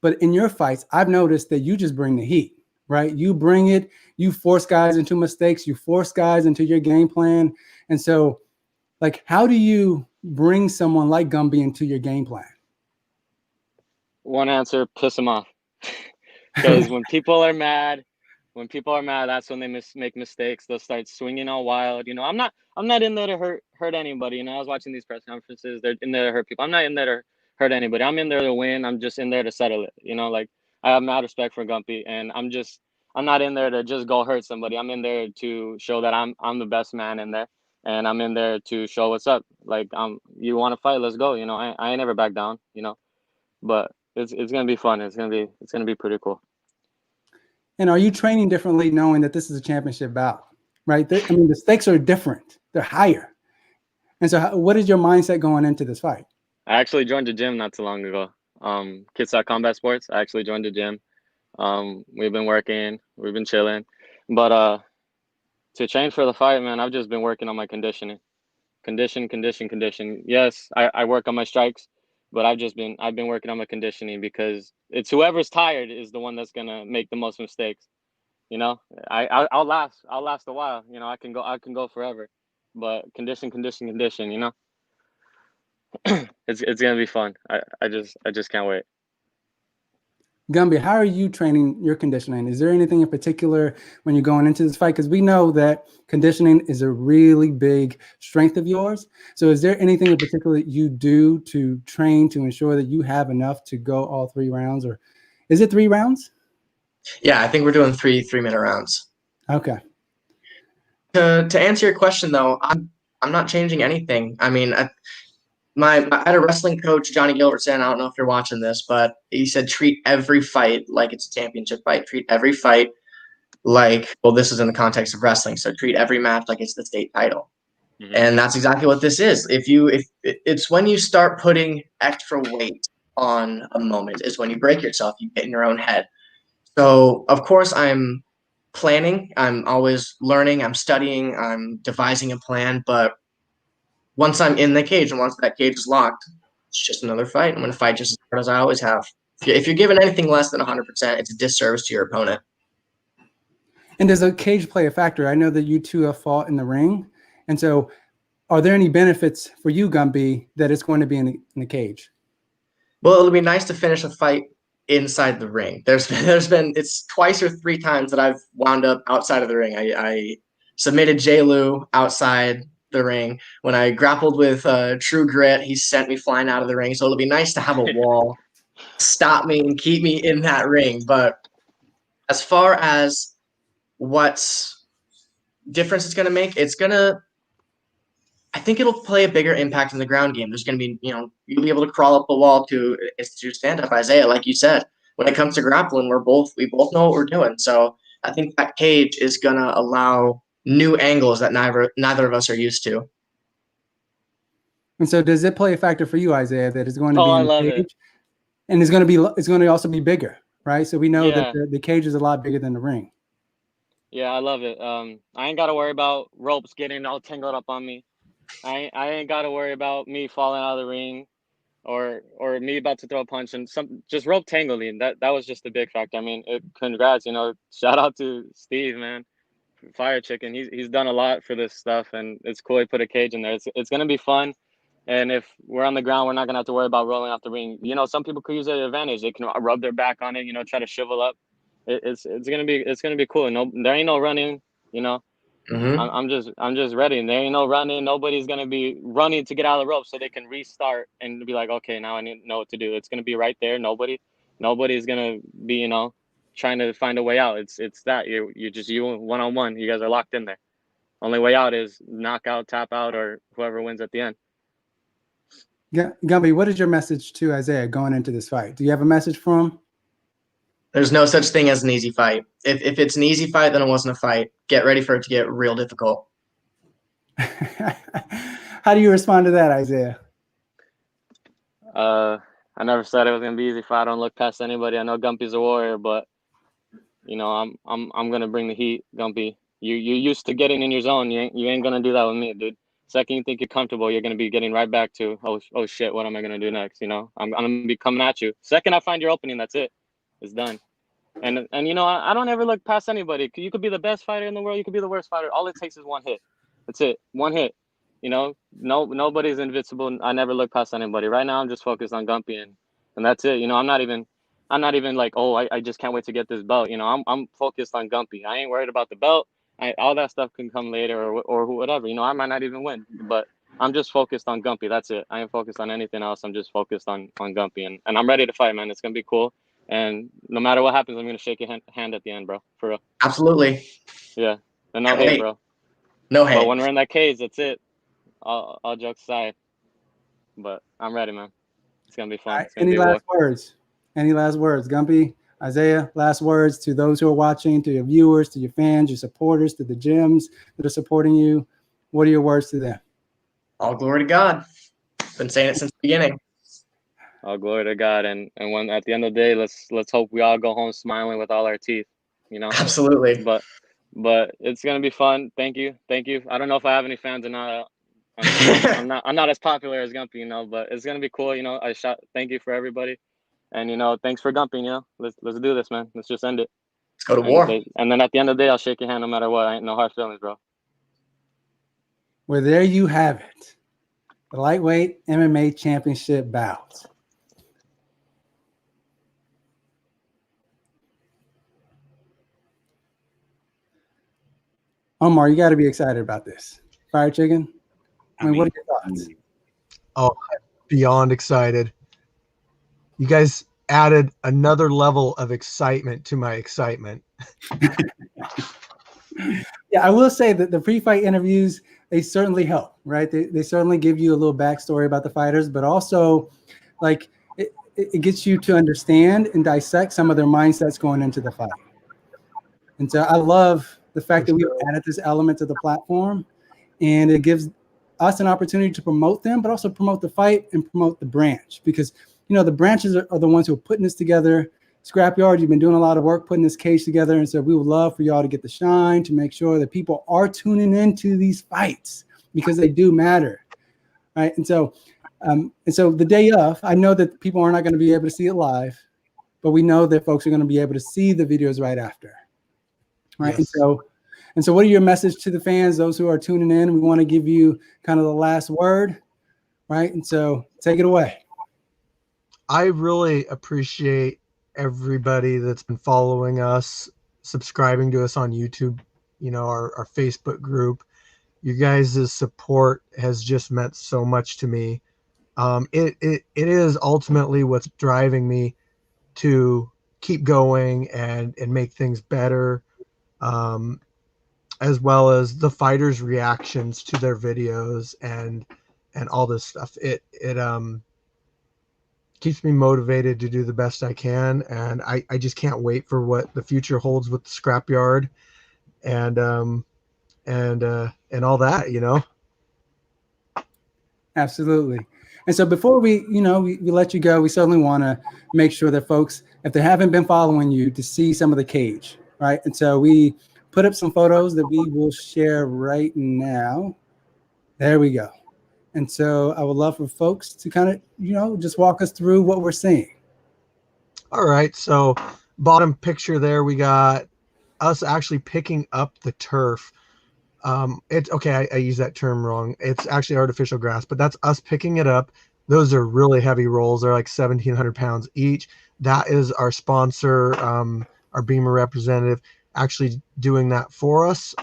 But in your fights, I've noticed that you just bring the heat, right? You bring it, you force guys into mistakes, you force guys into your game plan. And so, like, how do you bring someone like Gumby into your game plan? One answer: piss them off. Because when people are mad, that's when they make mistakes. They'll start swinging all wild. You know, I'm not in there to hurt anybody. You know, I was watching these press conferences. They're in there to hurt people. I'm not in there to hurt anybody. I'm in there to win. I'm just in there to settle it. You know, like I have mad respect for Gumpy, and I'm not in there to just go hurt somebody. I'm in there to show that I'm the best man in there, and I'm in there to show what's up. Like you want to fight? Let's go. You know, I ain't never back down. You know, but it's gonna be fun. It's gonna be pretty cool. And are you training differently knowing that this is a championship bout, right? I mean, the stakes are different. They're higher. And so what is your mindset going into this fight? I actually joined the gym not too long ago. Kids Combat Sports. I actually joined the gym. We've been working. We've been chilling. But to train for the fight, man, I've just been working on my conditioning. Condition. Yes, I work on my strikes, but I've been working on my conditioning because it's whoever's tired is the one that's gonna make the most mistakes. You know, I'll last a while. You know, I can go forever, but condition. You know, it's gonna be fun. I just can't wait. Gumby, how are you training your conditioning? Is there anything in particular when you're going into this fight? Because we know that conditioning is a really big strength of yours. So is there anything in particular that you do to train to ensure that you have enough to go all 3 rounds? Or is it 3 rounds? Yeah, I think we're doing 3-minute rounds. Okay. To answer your question, though, I'm not changing anything. I mean, I had a wrestling coach, Johnny Gilbertson. I don't know if you're watching this, but he said treat every fight like it's a championship fight. Treat every fight like, well, this is in the context of wrestling, so treat every match like it's the state title. Mm-hmm. And that's exactly what this is. If it's when you start putting extra weight on a moment is when you break yourself. You get in your own head. So of course I'm planning. I'm always learning. I'm studying. I'm devising a plan. But once I'm in the cage and once that cage is locked, it's just another fight. I'm going to fight just as hard as I always have. If you're given anything less than 100%, it's a disservice to your opponent. And does a cage play a factor? I know that you two have fought in the ring. And so are there any benefits for you, Gumby, that it's going to be in the cage? Well, it'll be nice to finish a fight inside the ring. There's been it's twice or 3 times that I've wound up outside of the ring. I submitted J. Lou outside the ring. When I grappled with True Grit, he sent me flying out of the ring. So it'll be nice to have a wall stop me and keep me in that ring. But as far as what difference it's going to make, I think it'll play a bigger impact in the ground game. There's going to be, you'll be able to crawl up the wall to stand up, Isaiah, like you said. When it comes to grappling, we both know what we're doing. So I think that cage is going to allow new angles that neither of us are used to. And so does it play a factor for you, Isaiah, that it's going to be I in love the cage? it. And it's going to also be bigger, right? So we know that the cage is a lot bigger than the ring. Yeah, I love it. I ain't got to worry about ropes getting all tangled up on me. I ain't got to worry about me falling out of the ring or me about to throw a punch and just rope tangling. That was just a big factor. I mean, congrats, shout out to Steve, man. Fire Chicken. He's done a lot for this stuff, and it's cool he put a cage in there. It's going to be fun. And if we're on the ground, we're not going to have to worry about rolling off the ring. Some people could use their advantage. They can rub their back on it, try to shrivel up. It's going to be cool. No, there ain't no running, Mm-hmm. I'm just ready. And there ain't no running. Nobody's gonna be running to get out of the rope so they can restart and be like, okay, now I need to know what to do. It's gonna be right there. Nobody's gonna be, trying to find a way out. It's that you one-on-one. You guys are locked in there. Only way out is knockout, tap out, or whoever wins at the end. Yeah, Gumby, what is your message to Isaiah going into this fight? Do you have a message for him? There's no such thing as an easy fight. If it's an easy fight, then it wasn't a fight. Get ready for it to get real difficult. How do you respond to that, Isaiah? I never said it was gonna be easy fight. I don't look past anybody. I know Gumpy's a warrior, but I'm gonna bring the heat, Gumpy. You used to getting in your zone. You ain't gonna do that with me, dude. Second you think you're comfortable, you're gonna be getting right back to oh shit, what am I gonna do next? I'm gonna be coming at you. Second I find your opening, that's it. It's done. And I don't ever look past anybody. You could be the best fighter in the world. You could be the worst fighter. All it takes is one hit. That's it. One hit. Nobody's invincible. I never look past anybody. Right now, I'm just focused on Gumpy, and that's it. I'm not even like, oh, I just can't wait to get this belt. I'm focused on Gumpy. I ain't worried about the belt. All that stuff can come later or whatever. I might not even win, but I'm just focused on Gumpy. That's it. I ain't focused on anything else. I'm just focused on Gumpy, and I'm ready to fight, man. It's gonna be cool. And no matter what happens, I'm gonna shake your hand at the end, bro. For real. Absolutely. Yeah. And no hate, bro. No hate. But when we're in that cage, that's it. All jokes aside. But I'm ready, man. It's gonna be fun. Right. Any last words? Any last words, Gumby, Isaiah? Last words to those who are watching, to your viewers, to your fans, your supporters, to the gyms that are supporting you. What are your words to them? All glory to God. Been saying it since the beginning. All glory to God, and when at the end of the day, let's hope we all go home smiling with all our teeth, Absolutely. But it's gonna be fun. Thank you. I don't know if I have any fans or not. I'm not as popular as Gumpy, but it's gonna be cool. Thank you for everybody, and thanks for Gumpy. Let's do this, man. Let's just end it. Let's go to war. And then at the end of the day, I'll shake your hand no matter what. I ain't no hard feelings, bro. Well, there you have it. The lightweight MMA championship bout. Omar, you got to be excited about this. Fire chicken. I mean, what are your thoughts? Oh, I'm beyond excited. You guys added another level of excitement to my excitement. Yeah, I will say that the pre-fight interviews, they certainly help, right? They certainly give you a little backstory about the fighters, but also like it gets you to understand and dissect some of their mindsets going into the fight. And so I love the fact that we've added this element to the platform, and it gives us an opportunity to promote them, but also promote the fight and promote the branch, because the branches are the ones who are putting this together. Scrapyard, you've been doing a lot of work putting this cage together, and so we would love for y'all to get the shine to make sure that people are tuning into these fights because they do matter, right? And so the day of, I know that people are not going to be able to see it live, but we know that folks are going to be able to see the videos right after, right? Yes. And so what are your message to the fans, those who are tuning in? We want to give you kind of the last word, right? And so take it away. I really appreciate everybody that's been following us, subscribing to us on YouTube, our Facebook group. You guys' support has just meant so much to me. It is ultimately what's driving me to keep going and make things better, as well as the fighters' reactions to their videos and all this stuff. It keeps me motivated to do the best I can, and I just can't wait for what the future holds with the Scrapyard and all that, Absolutely. And so before we let you go, we certainly want to make sure that folks, if they haven't been following you, to see some of the cage, right? And so we put up some photos that we will share right now. There we go. And so I would love for folks to kind of, just walk us through what we're seeing. All right. So bottom picture there, we got us actually picking up the turf. It's okay. I use that term wrong. It's actually artificial grass, but that's us picking it up. Those are really heavy rolls. They're like 1,700 pounds each. That is our sponsor, our Beamer representative, actually doing that for us.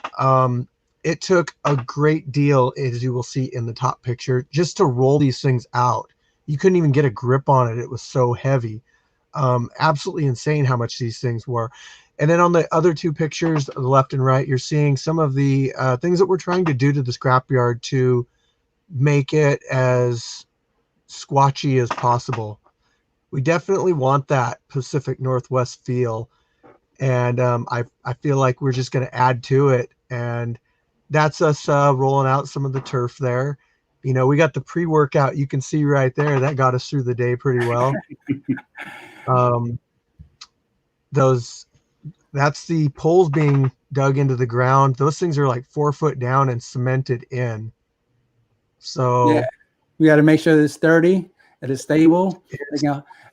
It took a great deal, as you will see in the top picture, just to roll these things out. You couldn't even get a grip on it. It was so heavy. Absolutely insane how much these things were. And then on the other two pictures, the left and right, you're seeing some of the things that we're trying to do to the Scrapyard to make it as squatchy as possible. We definitely want that Pacific Northwest feel. And I feel like we're just going to add to it. And that's us rolling out some of the turf there. We got the pre-workout. You can see right there. That got us through the day pretty well. That's the poles being dug into the ground. Those things are like 4 foot down and cemented in. So yeah, we got to make sure that it's sturdy, that it's stable.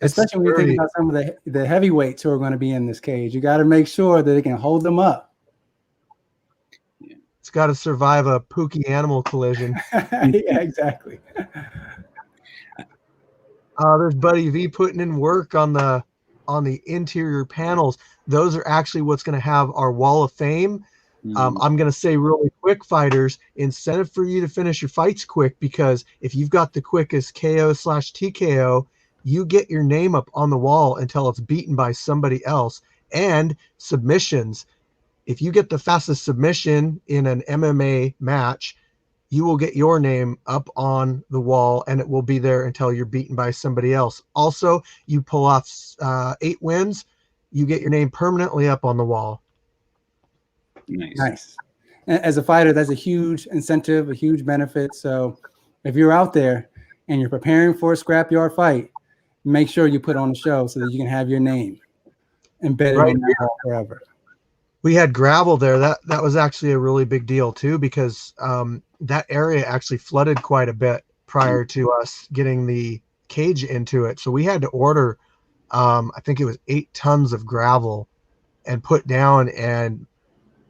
Especially when you think about some of the heavyweights who are going to be in this cage. You got to make sure that it can hold them up. It's got to survive a Pookie animal collision. Yeah, exactly. There's Buddy V putting in work on the interior panels. Those are actually what's going to have our wall of fame. I'm going to say really quick, fighters, incentive for you to finish your fights quick, because if you've got the quickest KO/TKO, you get your name up on the wall until it's beaten by somebody else. And submissions. If you get the fastest submission in an MMA match, you will get your name up on the wall, and it will be there until you're beaten by somebody else. Also, you pull off 8 wins, you get your name permanently up on the wall. Nice. As a fighter, that's a huge incentive, a huge benefit. So if you're out there and you're preparing for a Scrapyard fight, make sure you put on a show so that you can have your name embedded on that wall forever. We had gravel there. That was actually a really big deal too, because that area actually flooded quite a bit prior to us getting the cage into it. So we had to order, I think it was 8 tons of gravel and put down and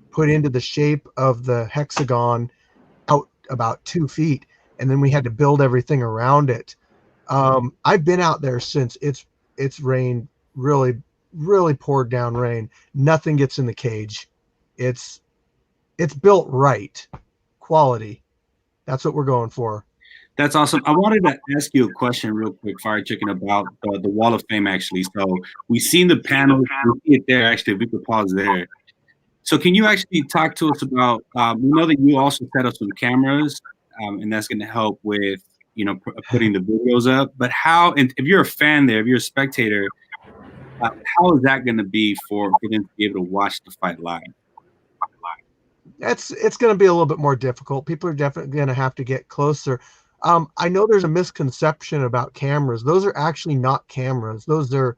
put into the shape of the hexagon out about 2 feet. And then we had to build everything around it. I've been out there since it's rained, really poured down rain. Nothing gets in the cage. It's it's built right, quality. That's what we're going for. That's awesome. I wanted to ask you a question real quick, Fire Chicken, about the Wall of Fame, actually. So we've seen the panel. We see it there, actually. If we could pause there. So can you actually talk to us about, we know that you also set up some cameras, and that's going to help with, you know, putting the videos up. But how, and if you're a fan there, if you're a spectator, how is that going to be for them to be able to watch the fight live? It's going to be a little bit more difficult. People are definitely going to have to get closer. I know there's a misconception about cameras. Those are actually not cameras. Those are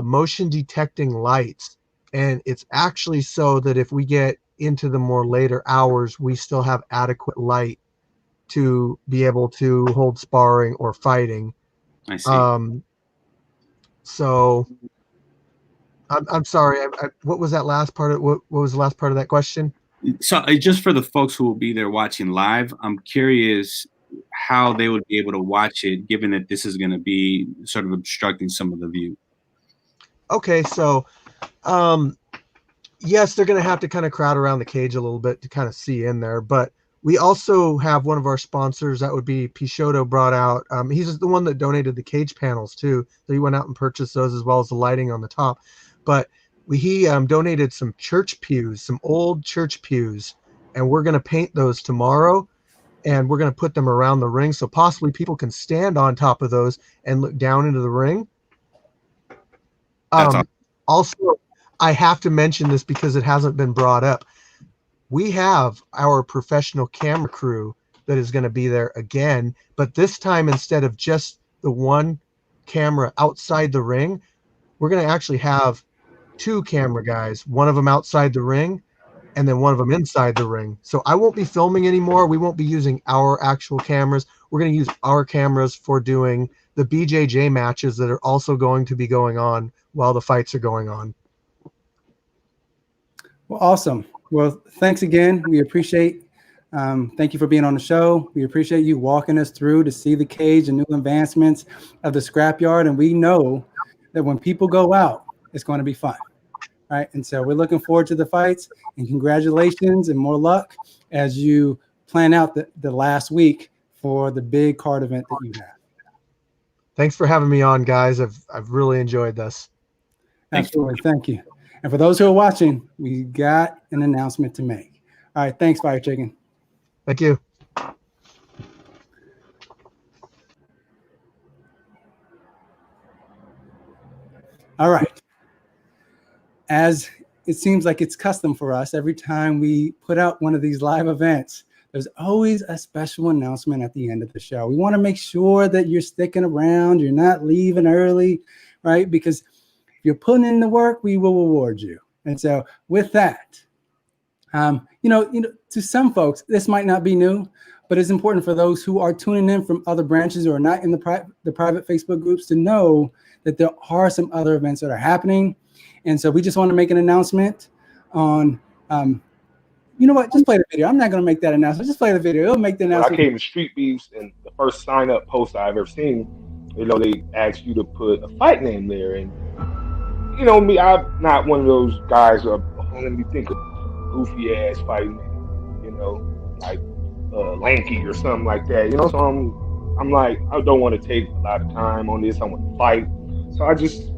motion detecting lights. And it's actually so that if we get into the more later hours, we still have adequate light to be able to hold sparring or fighting. I see. So I'm sorry. What was that last part? What was the last part of that question? So just for the folks who will be there watching live, I'm curious how they would be able to watch it, given that this is going to be sort of obstructing some of the view. Okay, so yes, they're going to have to kind of crowd around the cage a little bit to kind of see in there, but we also have one of our sponsors, that would be Peixoto, brought out. He's the one that donated the cage panels too, so he went out and purchased those as well as the lighting on the top. But he donated some church pews, some old church pews, and we're going to paint those tomorrow, and we're going to put them around the ring so possibly people can stand on top of those and look down into the ring. Also, I have to mention this because it hasn't been brought up. We have our professional camera crew that is going to be there again, but this time, instead of just the one camera outside the ring, we're going to actually have 2 camera guys, one of them outside the ring and then one of them inside the ring. So I won't be filming anymore. We won't be using our actual cameras. We're going to use our cameras for doing the BJJ matches that are also going to be going on while the fights are going on. Well, awesome. Well, thanks again. We appreciate, thank you for being on the show. We appreciate you walking us through to see the cage and new advancements of the scrapyard. And we know that when people go out, it's going to be fun. Right. And so we're looking forward to the fights, and congratulations and more luck as you plan out the last week for the big card event that you have. Thanks for having me on, guys. I've really enjoyed this. Absolutely. Thank you. And for those who are watching, we got an announcement to make. All right. Thanks, Fire Chicken. Thank you. All right. As it seems like it's custom for us, every time we put out one of these live events, there's always a special announcement at the end of the show. We want to make sure that you're sticking around, you're not leaving early, right? Because if you're putting in the work, we will reward you. And so with that, you know, to some folks, this might not be new, but it's important for those who are tuning in from other branches or not in the private Facebook groups to know that there are some other events that are happening. And so we just want to make an announcement on, you know what, just play the video. I'm not going to make that announcement. Just play the video. It'll make the announcement. When I came to Streetbeefs, and the first sign-up post I've ever seen, you know, they asked you to put a fight name there. And, you know, me, I'm not one of those guys, let me think of goofy-ass fighting name, you know, like Lanky or something like that, you know? So I'm like, I don't want to take a lot of time on this. I want to fight. So I just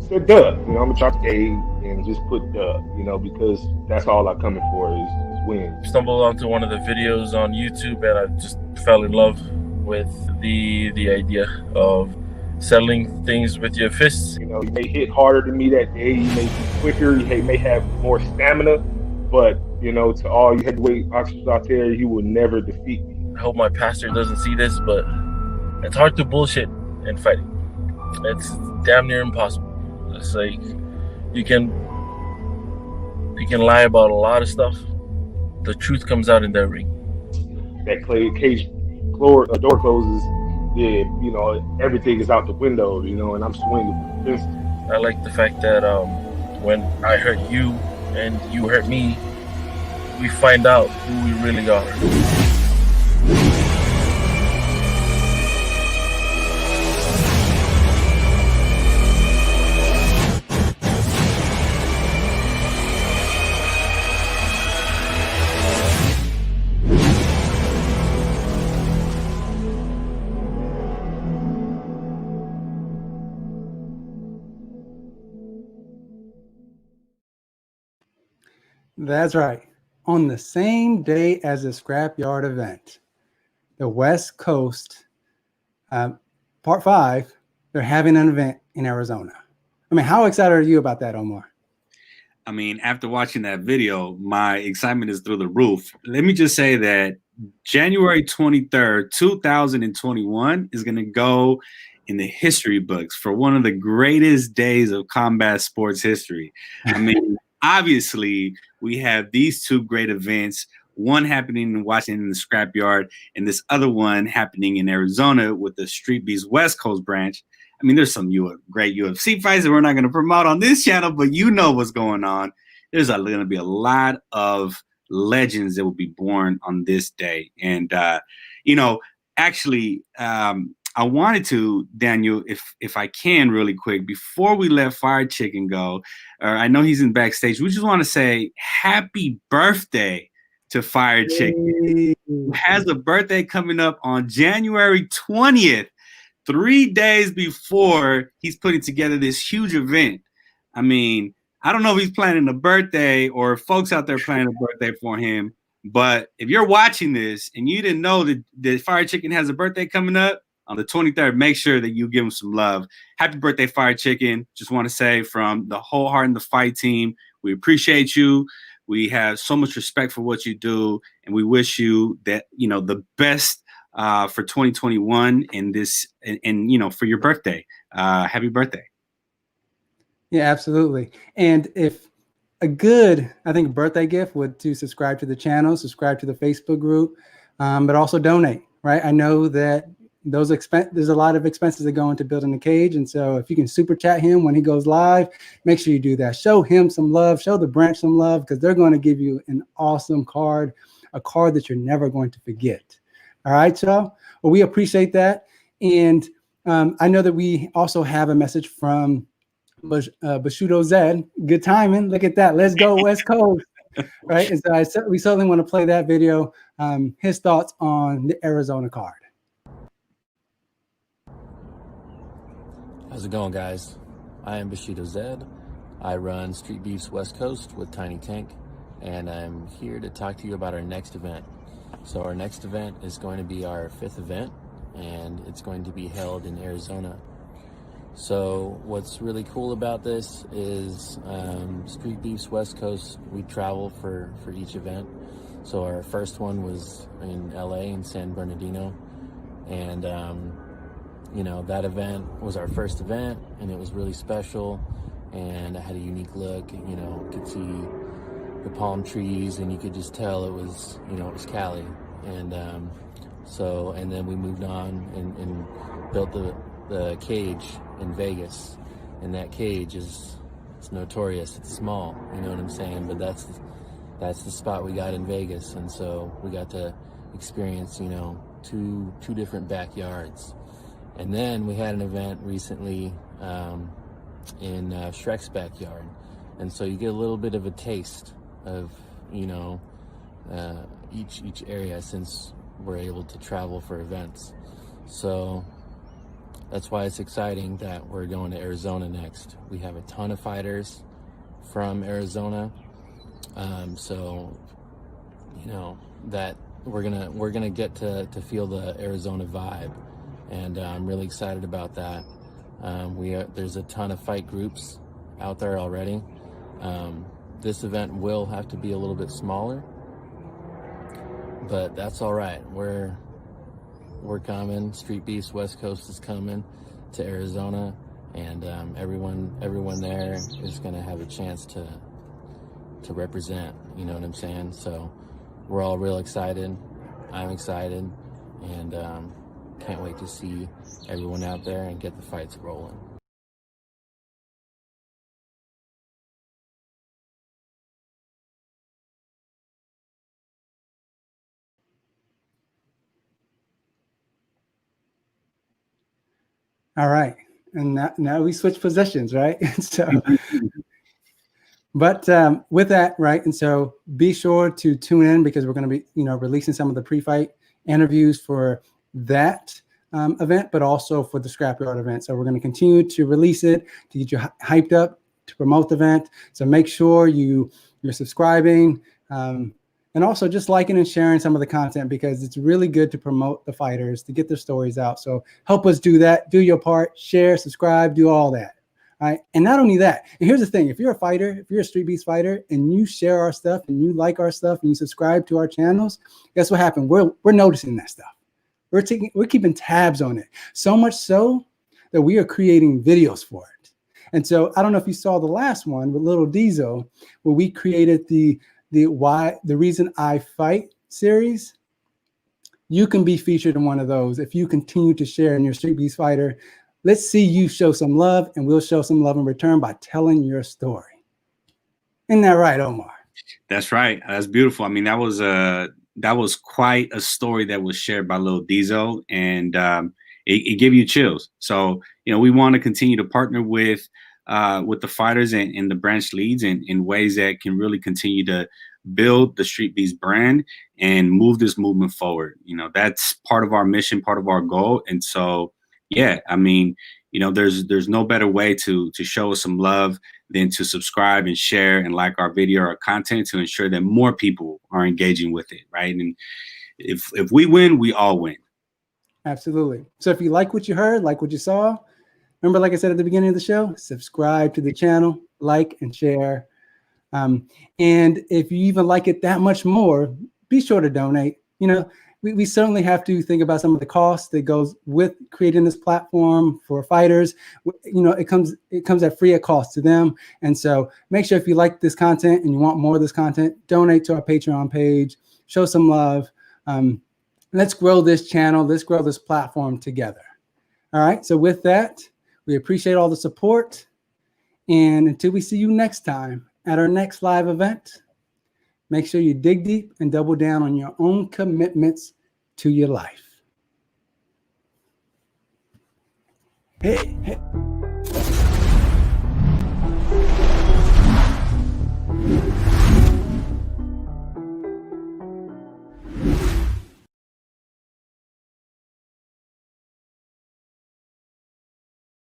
said duh, you know, I'm gonna drop A and just put duh, you know, because that's all I'm coming for is win. Stumbled onto one of the videos on YouTube and I just fell in love with the idea of settling things with your fists. You know, you may hit harder than me that day, you may be quicker, you may have more stamina, but you know, to all you heavyweight boxers out there, you will never defeat me. I hope my pastor doesn't see this, but it's hard to bullshit in fighting. It's damn near impossible. It's like you can lie about a lot of stuff. The truth comes out in that ring. That cage door closes, yeah, you know, everything is out the window, you know, and I'm swinging with I like the fact that when I hurt you and you hurt me, we find out who we really are. That's right. On the same day as the Scrapyard event, the West Coast, Part 5, they're having an event in Arizona. I mean, how excited are you about that, Omar? I mean, after watching that video, my excitement is through the roof. Let me just say that January 23rd, 2021 is going to go in the history books for one of the greatest days of combat sports history. I mean, obviously, we have these two great events, one happening in Washington in the Scrapyard, and this other one happening in Arizona with the Streetbeefs West Coast branch. I mean, there's some great UFC fights that we're not going to promote on this channel, but you know what's going on. There's going to be a lot of legends that will be born on this day. And, you know, actually, I wanted to, Daniel, if I can really quick, before we let Fire Chicken go, I know he's in backstage, we just want to say happy birthday to Fire Chicken, who has a birthday coming up on January 20th. 3 days before he's putting together this huge event. I mean, I don't know if he's planning a birthday or if folks out there planning a birthday for him, but if you're watching this and you didn't know that Fire Chicken has a birthday coming up on the 23rd, make sure that you give him some love. Happy birthday, Fire Chicken. Just want to say from the whole Heart in the Fight team, we appreciate you. We have so much respect for what you do, and we wish you that, you know, the best for 2021 and this, and you know, for your birthday. Happy birthday. Yeah, absolutely. And if a good, I think, birthday gift would to subscribe to the channel, subscribe to the Facebook group, but also donate, right? I know that there's a lot of expenses that go into building the cage. And so if you can super chat him when he goes live, make sure you do that. Show him some love, show the branch some love, because they're going to give you an awesome card, a card that you're never going to forget. All right, y'all. Well, we appreciate that. And I know that we also have a message from Bushido Zed. Good timing. Look at that. Let's go West Coast. Right. And so we certainly want to play that video, his thoughts on the Arizona card. How's it going, guys? I am Bushido Zed. I run Streetbeefs West Coast with Tiny Tank, and I'm here to talk to you about our next event. So our next event is going to be our 5th event, and it's going to be held in Arizona. So what's really cool about this is Streetbeefs West Coast, we travel for each event. So our first one was in LA, in San Bernardino, and you know, that event was our first event, and it was really special, and it had a unique look. You know, you could see the palm trees, and you could just tell it was, you know, it was Cali. And and then we moved on and built the cage in Vegas, and that cage it's notorious. It's small, you know what I'm saying? But that's the spot we got in Vegas, and so we got to experience, you know, two different backyards. And then we had an event recently in Shrek's backyard, and so you get a little bit of a taste of, you know, each area, since we're able to travel for events. So that's why it's exciting that we're going to Arizona next. We have a ton of fighters from Arizona, so you know that we're gonna get to feel the Arizona vibe, and I'm really excited about that. There's a ton of fight groups out there already. This event will have to be a little bit smaller, but that's all right. We're coming. Streetbeefs West Coast is coming to Arizona, and everyone there is going to have a chance to represent. You know what I'm saying? So we're all real excited. I'm excited, and can't wait to see everyone out there and get the fights rolling. All right. And now we switch positions, right? So, but with that, right? And so be sure to tune in, because we're going to be, you know, releasing some of the pre-fight interviews for that event, but also for the Scrapyard event. So we're going to continue to release it to get you hyped up to promote the event. So make sure you you're subscribing, and also just liking and sharing some of the content, because it's really good to promote the fighters, to get their stories out. So help us do that. Do your part. Share, subscribe, do all that. All right. And not only that, and here's the thing, if you're a fighter, if you're a Street Beefs fighter and you share our stuff and you like our stuff and you subscribe to our channels, guess what happened? We're noticing that stuff. We're keeping tabs on it. So much so that we are creating videos for it. And so I don't know if you saw the last one with Little Diesel, where we created the Reason I Fight series. You can be featured in one of those if you continue to share in your Street Beefs fighter. Let's see you show some love, and we'll show some love in return by telling your story. Isn't that right, Omar? That's right. That's beautiful. I mean, that was quite a story that was shared by Lil Diesel, and it gave you chills. So, you know, we want to continue to partner with the fighters and the branch leads in ways that can really continue to build the Street Beefs brand and move this movement forward. You know, that's part of our mission, part of our goal. And so, yeah, I mean, you know, there's no better way to show us some love than to subscribe and share and like our video or content to ensure that more people are engaging with it, right? And if we win, we all win. Absolutely. So if you like what you heard, like what you saw, remember, like I said at the beginning of the show, subscribe to the channel, like and share. And if you even like it that much more, be sure to donate. You know, we certainly have to think about some of the costs that goes with creating this platform for fighters. You know, it comes at free of cost to them. And so make sure if you like this content and you want more of this content, donate to our Patreon page, show some love. Let's grow this channel. Let's grow this platform together. All right. So with that, we appreciate all the support. And until we see you next time at our next live event, make sure you dig deep and double down on your own commitments to your life. Hey.